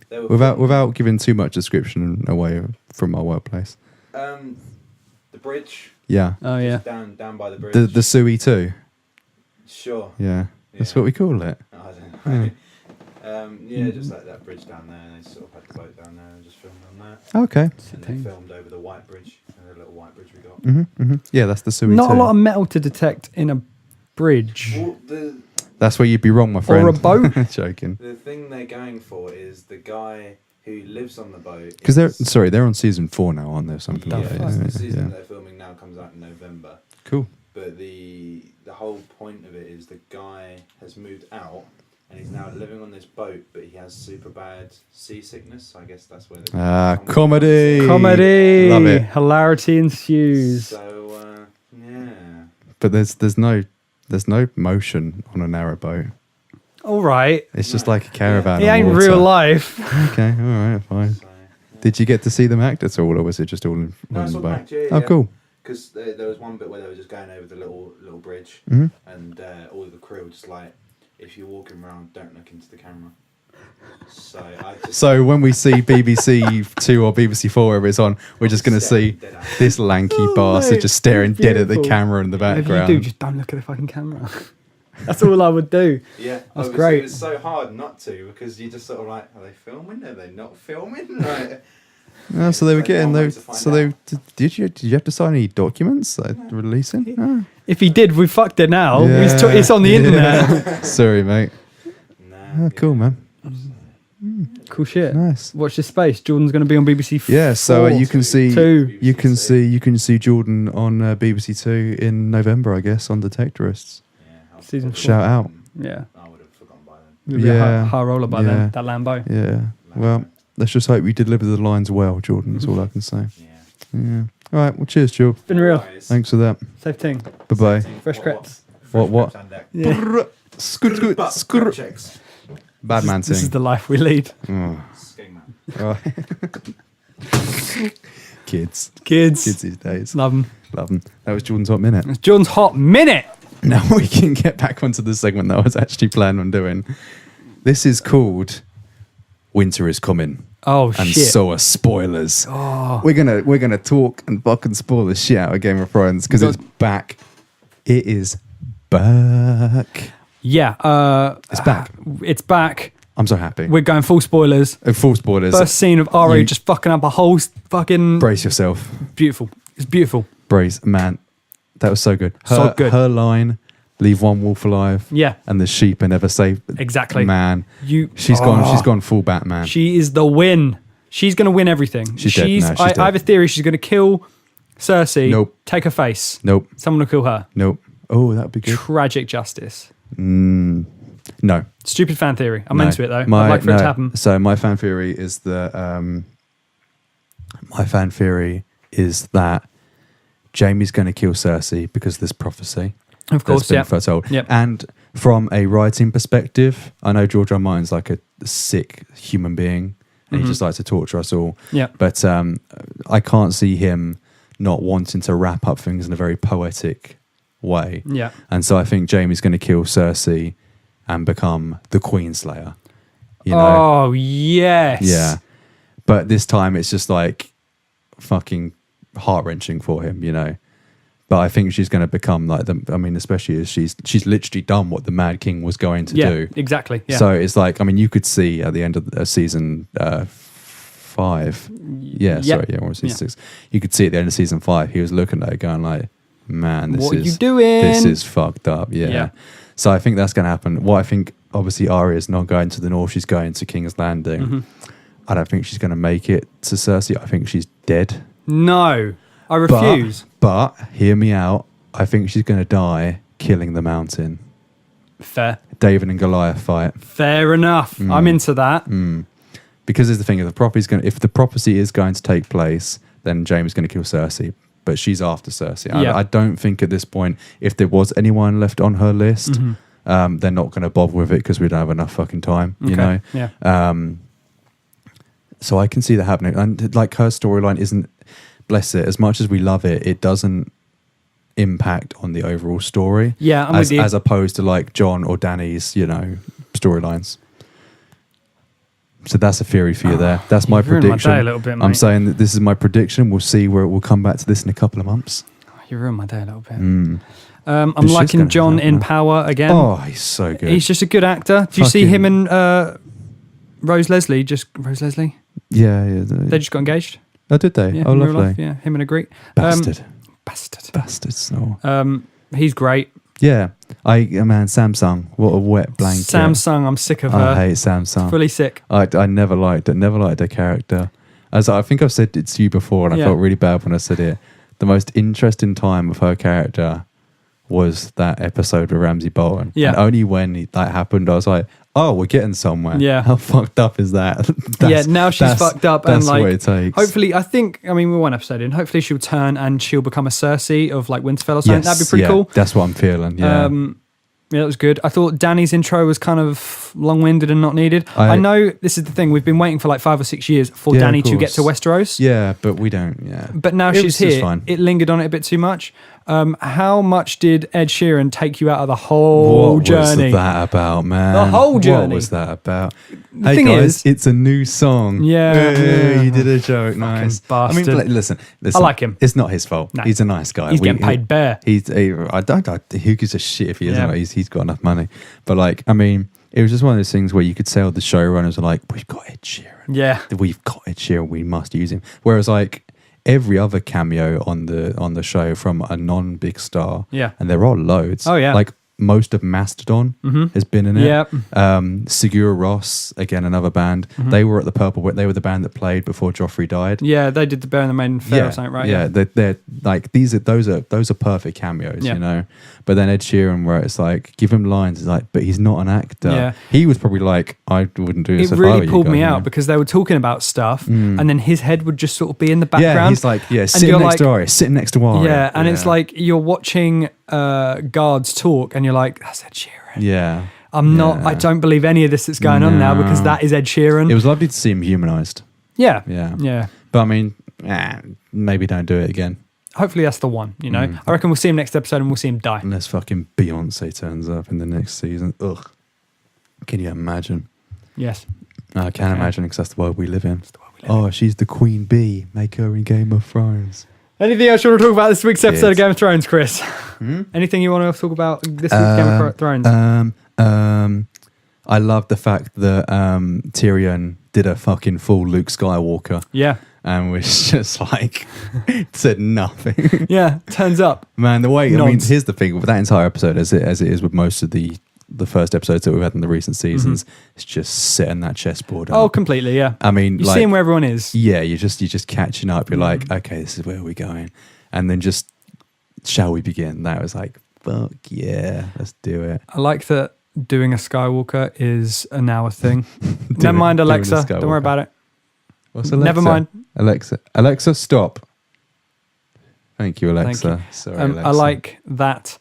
They were Without giving too much description away from our workplace. the bridge. Yeah. Oh yeah. Just down by the bridge. The Sui too. Sure. Yeah. That's Yeah. what we call it. I don't know. Yeah, just like that bridge down there. And they sort of had the boat down there and just filmed on that. Okay. And they Sitting. filmed over the white bridge. The little white bridge we got. Yeah, that's the Sui Not too. a lot of metal to detect in a bridge Well, the That's where you'd be wrong, my friend. or a boat. Joking. the thing they're going for is the guy who lives on the boat. Because is- they're on season 4 now, aren't they? Or something Yeah, like that. the Yeah, season yeah. they're filming now comes out in November. Cool. But the whole point of it is the guy has moved out and he's now living on this boat, but he has super bad seasickness. So I guess that's where the Comedy. Comedy. Love it. Hilarity ensues. So yeah, But there's no motion on a narrowboat. All right. It's just like a caravan. It on ain't water. real life. Okay, all right, fine. so, yeah. Did you get to see them act at all, or was it just all in No, I on the saw boat? them act, yeah, Oh, yeah. cool. Because there was one bit where they were just going over the little bridge, Mhm. and all of the crew were just like, "If you're walking around, don't look into the camera." So I just So when we see BBC 2 or BBC 4, wherever it's on, we're just going to see Staring dead at it. this lanky Oh, bastard mate, just staring dead at the beautiful. camera in the Whatever you do, background. just don't look at the fucking camera. That's all I would do. Yeah, That's it was, great. It was so hard not to because you just sort of like, are they filming? Are they not filming? Like, Oh, so they were Like, getting one way those. to find So they out. did you have to sign any documents releasing? Oh. If he did, we fucked it now. Yeah. It's on the internet. Sorry, mate. Nah, Oh, cool, man. Cool shit. Nice. Watch this space. Jordan's going to be on BBC. Yeah, so you can see 2. you can see Jordan on BBC Two in November, I guess, on Detectorists. Yeah, Season 4. Shout out. Yeah. I would have forgotten by then. You'll be a Yeah. high roller by Yeah. then. That Lambo. Yeah. Well, let's just hope we deliver the lines well, Jordan. That's all I can say. Yeah. Yeah. All right. Well, cheers, Jordan. It's been real. Guys, Thanks for that. Safe thing. Bye bye. Fresh crepes. What? and Yeah. Skur. checks. Bad man This is thing. the life we lead. Oh. Skegman. All right. Kids Kids. these days. Love them. Love them. That was Jordan's Hot Minute. It's Jordan's Hot Minute. Now we can get back onto the segment that I was actually planning on doing. This is called Winter is Coming. Oh, And shit. so are spoilers. Oh. We're gonna talk and fucking spoil the shit out of Game of Thrones because it's back. It is back. Yeah. It's back. It's back. I'm so happy. We're going full spoilers. Full spoilers. First scene of Ari You- just fucking up a whole fucking... Brace yourself. Beautiful. It's beautiful. Brace, man. That was so good. So good. Her line, leave one wolf alive. Yeah. And the sheep are never safe. Exactly. Man. You. She's gone full Batman. She is the win. She's going to win everything. She's dead. No, she's I dead. have a theory she's going to kill Cersei. Nope. Take her face. Nope. Someone will kill her. Nope. Oh, that would be good. Tragic justice. No. Stupid fan theory. I'm No. into it though. I'd like for it to happen. So my fan theory is that Jaime's going to kill Cersei because of this prophecy. Of course, that's been yeah. foretold. Yep. And from a writing perspective, I know George R. R. Martin's like a sick human being, and he just likes to torture us all. Yeah. But I can't see him not wanting to wrap up things in a very poetic way. Yeah. And so I think Jaime's going to kill Cersei and become the Queen Slayer. You know? Oh, yes. Yeah. But this time it's just like fucking heart-wrenching for him, you know. But I think she's going to become like especially as she's literally done what the Mad King was going to Yeah, do. exactly. Yeah. So it's like, you could see at the end of season 5. Yeah, sorry, yeah, or season 6. You could see at the end of season 5, he was looking at her going like, man, What are you doing? This is fucked up. Yeah. So I think that's going to happen. What I think, obviously, Arya is not going to the north. She's going to King's Landing. Mm-hmm. I don't think she's going to make it to Cersei. I think she's dead. No, I refuse. But hear me out. I think she's going to die killing the Mountain. Fair. David and Goliath fight. Fair enough. I'm into that. Because there's the thing, if the prophecy is going to take place, then Jaime is going to kill Cersei. But she's after Cersei. Yeah. I don't think at this point, if there was anyone left on her list, Mm-hmm. they're not going to bother with it because we don't have enough fucking time, you know? Yeah. So I can see that happening. And like her storyline isn't, bless it, as much as we love it, it doesn't impact on the overall story. Yeah, I'm with you. As opposed to like John or Danny's, storylines. So that's a theory for you there. That's my You've ruined my prediction. day a little bit, I'm mate. saying that this is my prediction. We'll see where we'll come back to this in a couple of months. You ruined my day a little bit. Mm. I'm This shit's liking gonna John happen. in Power again. Oh, he's so good. He's just a good actor. Do you see Fucking- him and Rose Leslie? Rose Leslie? yeah. They just got engaged. Oh, did they? Yeah, Oh, in real lovely. life, yeah, him and a Greek. Bastard. Bastard. Bastards. No. He's great. Yeah. Samsung. What a wet blanket. Samsung, I'm sick of I her. hate Samsung. Fully sick. I never liked it. Never liked her character. As I think I've said it to you before, and I Yeah. felt really bad when I said it. The most interesting time of her character was that episode with Ramsay Bolton. Yeah. And only when that happened, I was like, oh, we're getting somewhere. Yeah. How fucked up is that? Now she's fucked up and that's like what it takes. hopefully we're one episode in. Hopefully she'll turn and she'll become a Cersei of like Winterfell or something. That'd be pretty cool. That's what I'm feeling. Yeah. Yeah, that was good. I thought Danny's intro was kind of long-winded and not needed. I know this is the thing. We've been waiting for like 5 or 6 years for Yeah, Danny of to get to course. Westeros. yeah, but we don't. Yeah. But now It she's was just here. fine. It lingered on it a bit too much. How much did Ed Sheeran take you out of the whole What journey? was that about, man? The whole journey. What was that about? The Hey thing guys, is- it's a new song. Yeah. Hey, you did a joke. Nice. bastard. Listen. I like him. It's not his fault. No. He's a nice guy. He's getting paid bare. Who gives a shit if he isn't? Yeah. He's got enough money. But It was just one of those things where you could tell the showrunners are like, we've got Ed Sheeran. Yeah. We've got Ed Sheeran. We must use him. Whereas like every other cameo on the show from a non-big star, Yeah. and there are loads. Oh, yeah. Like most of Mastodon has been in it. Yep. Segura Ross, again another band. They were at the Purple. They were the band that played before Joffrey died. Yeah, they did the Bear and the Maiden Fair or something, right? Yeah, they're like those are perfect cameos, Yeah. you know. But then Ed Sheeran, where it's like, give him lines, it's like, but he's not an actor. Yeah. He was probably like, I wouldn't do this. It if I were really you pulled guys, me you out know? because they were talking about stuff, and then his head would just sort of be in the Yeah, background. he's like, you're sitting next to like- Arya, sitting next to Arya. Yeah, and it's like you're watching guards talk, and you're like, that's Ed Sheeran. yeah. I don't believe any of this that's going on now because that is Ed Sheeran. It was lovely to see him humanized. Yeah. Yeah. Yeah. But I mean, maybe don't do it again. Hopefully that's the one, you know. I reckon we'll see him next episode and we'll see him die. Unless fucking Beyonce turns up in the next season. Ugh. Can you imagine? Yes. I can't imagine because that's the world we live in. the world we live Oh, she's the Queen Bee. Make her in Game of Thrones. Anything else you want to talk about this week's episode of Yes. Game of Thrones, Chris? Anything you want to talk about this week's Game of Thrones? I love the fact that Tyrion did a fucking full Luke Skywalker Yeah. and was just like said nothing. Yeah. Turns up. Man, the way I mean, Nods. here's the thing with that entire episode, as it is with most of the first episodes that we've had in the recent seasons, it's just setting that chessboard up. Oh, completely. Yeah. I mean, You're like, seeing where everyone is. yeah, you're just catching up. You're like, okay, this is where we're going, and then just shall we begin? That was like, fuck yeah, let's do it. I like that doing a Skywalker is now a thing. Never Doing- mind, doing a Alexa. Don't worry Skywalker. about it. What's Alexa? Never mind. Alexa, stop. Thank you, Thank Alexa. you. Sorry, I Alexa. like that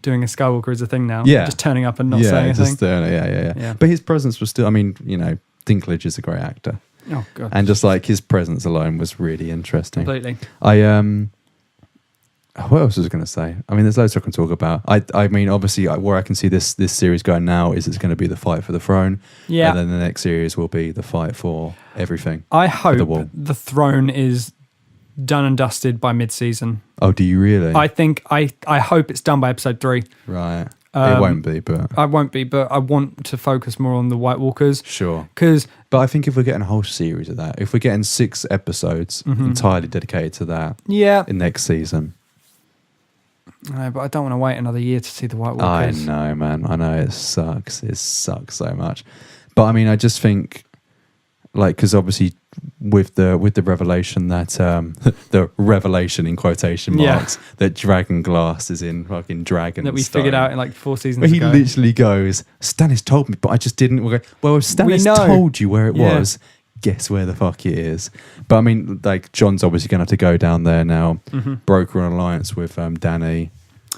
doing a Skywalker is a thing now. Yeah. Just turning up and not yeah, saying anything. just yeah. Yeah. But his presence was still. I mean, you know, Dinklage is a great actor, Oh, God. and just like his presence alone was really interesting. Completely. What else was I going to say? I mean, there's loads I can talk about. I mean, obviously, where I can see this series going now is it's going to be the fight for the throne. Yeah. And then the next series will be the fight for everything. I the hope wall. the throne is done and dusted by mid-season. Oh, do you really? I hope it's done by episode 3. Right. It won't be, but I won't be, but I want to focus more on the White Walkers. sure. Because But I think if we're getting a whole series of that, if we're getting 6 episodes entirely dedicated to that yeah, in next season, no, but I don't want to wait another year to see the White I Walkers. know, man. I know it sucks. It sucks so much. But I mean, I just think, like, because obviously with the revelation that the revelation in quotation Yeah. marks that Dragon Glass is in fucking Dragon That we figured out in like 4 seasons Where he ago. literally goes, Stannis told me, but I just didn't. We'll go, well, if Stannis know. told you where it Yeah. was, guess where the fuck it is. But I mean, like, John's obviously going to have to go down there now, broker an alliance with Dany.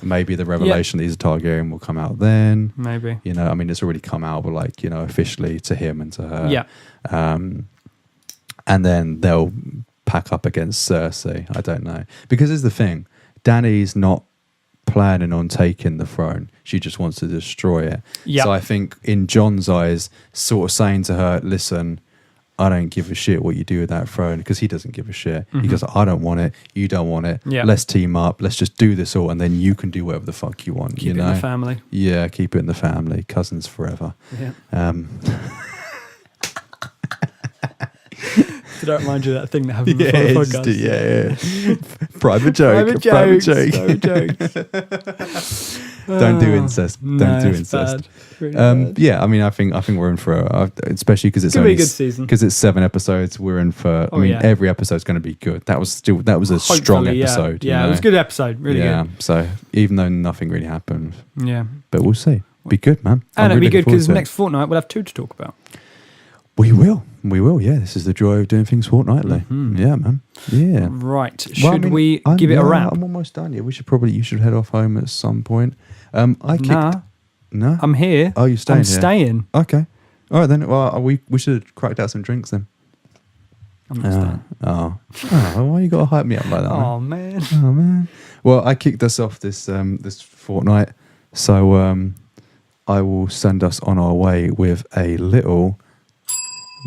Maybe the revelation that he's a Targaryen will come out then. Maybe. You know, I mean, it's already come out, but like, you know, officially to him and to her. Yeah. And then they'll pack up against Cersei. I don't know. Because here's the thing. Dany's not planning on taking the throne. She just wants to destroy it. Yeah. So I think in John's eyes, sort of saying to her, listen, I don't give a shit what you do with that throne, because he doesn't give a shit. He goes, I don't want it. You don't want it. Yeah. Let's team up. Let's just do this all, and then you can do whatever the fuck you want. Keep you it know? in the family. Yeah, keep it in the family. Cousins forever. Yeah. Did I remind you of that thing that happened before the podcast? yeah. Private joke. Private joke. Private jokes. Don't do incest. No, Don't do it's incest. bad. Really bad. Yeah, I mean, I think we're in for especially because it's Gonna be only a good season. because it's 7 episodes. We're in for. Oh, I mean, yeah. every episode's going to be good. That was a strong Hopefully, episode. Yeah, you it was a know? good episode. Really yeah. So even though nothing really happened, good. Yeah. but we'll see. Be good, man. And I'm it'll be really good looking because forward to it. next fortnight we'll have 2 to talk about. We will. Yeah, this is the joy of doing things fortnightly. Mm-hmm. Yeah, man. Yeah. Right. Should Well, I mean, we give it a wrap? I'm almost done. Yeah, you should head off home at some point. Nah, No. I'm here. Oh, you're staying I'm here? staying. Okay. All right then. Well, we should have cracked out some drinks then. I'm not staying. Why you got to hype me up like that? Oh, man? man. Oh man. Well, I kicked us off this fortnight, so I will send us on our way with a little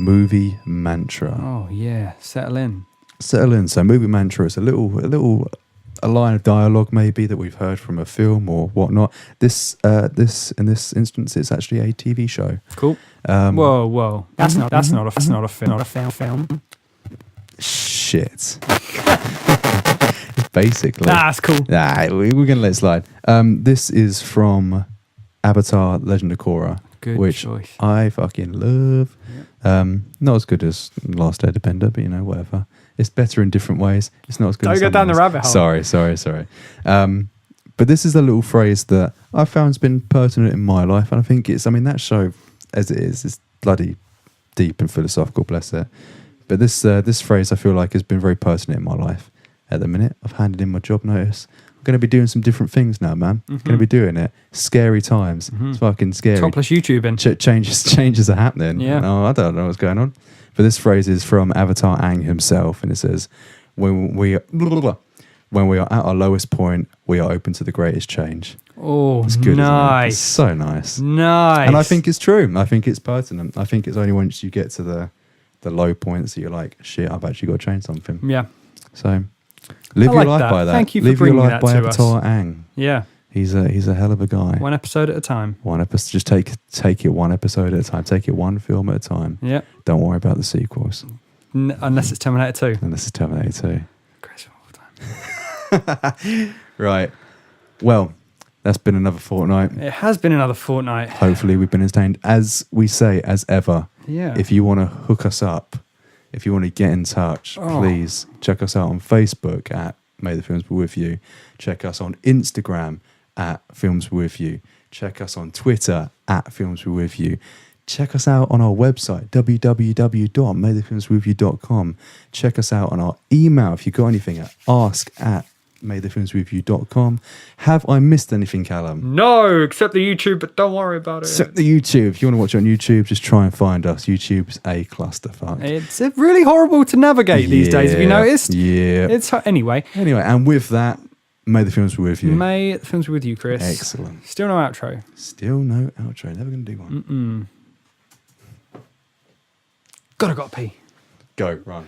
movie mantra. Oh, yeah. Settle in. Settle in. So, movie mantra is a little a line of dialogue maybe that we've heard from a film or whatnot. This in this instance, it's actually a TV show. Cool. Whoa. That's not a film. Shit. Basically. Nah, that's cool. Nah, we're going to let it slide. This is from Avatar Legend of Korra, which choice. I fucking love. Not as good as Last Airbender, but whatever. It's better in different ways. It's not as good. Don't as go down the else. rabbit hole. Sorry. But this is a little phrase that I found has been pertinent in my life, and I think that show, as it is bloody deep and philosophical, bless it. But this phrase I feel like has been very pertinent in my life. At the minute, I've handed in my job notice. I'm going to be doing some different things now, man. Going to be doing it. Scary times. It's fucking scary. Topless YouTubing. Changes are happening. Yeah. Oh, I don't know what's going on. But this phrase is from Avatar Aang himself, and it says, when we are at our lowest point, we are open to the greatest change. Oh, It's good, nice. isn't it? It's so nice. Nice. And I think it's true. I think it's pertinent. I think it's only once you get to the low points that you're like, shit, I've actually got to change something. Yeah. So live I your like life that. by that. Thank you for live your bringing life that by to Avatar Aang. Yeah. He's a hell of a guy. One episode at a time. One episode. Just take it one episode at a time. Take it one film at a time. Yeah. Don't worry about the sequels. Unless it's Terminator 2. Unless it's Terminator Graceful time. 2. Right. Well, that's been another fortnight. It has been another fortnight. Hopefully we've been entertained. As we say, as ever, Yeah. if you want to hook us up, if you want to get in touch, please check us out on Facebook at May the Films Be With You. Check us on Instagram at Films Be With You. Check us on Twitter at Films Be With You. Check us out on our website, www.maythefilmsbewithyou.com. Check us out on our email if you've got anything at ask@maythefilmsbewithyou.com. Have I missed anything, Callum? No, except the YouTube, but don't worry about it. Except the YouTube. If you want to watch it on YouTube, just try and find us. YouTube's a clusterfuck. It's really horrible to navigate these days, have you noticed? Yeah. Anyway, and with that, may the films be with you. May the films be with you, Chris. Excellent. Still no outro. Still no outro. Never going to do one. Gotta pee. Go, run.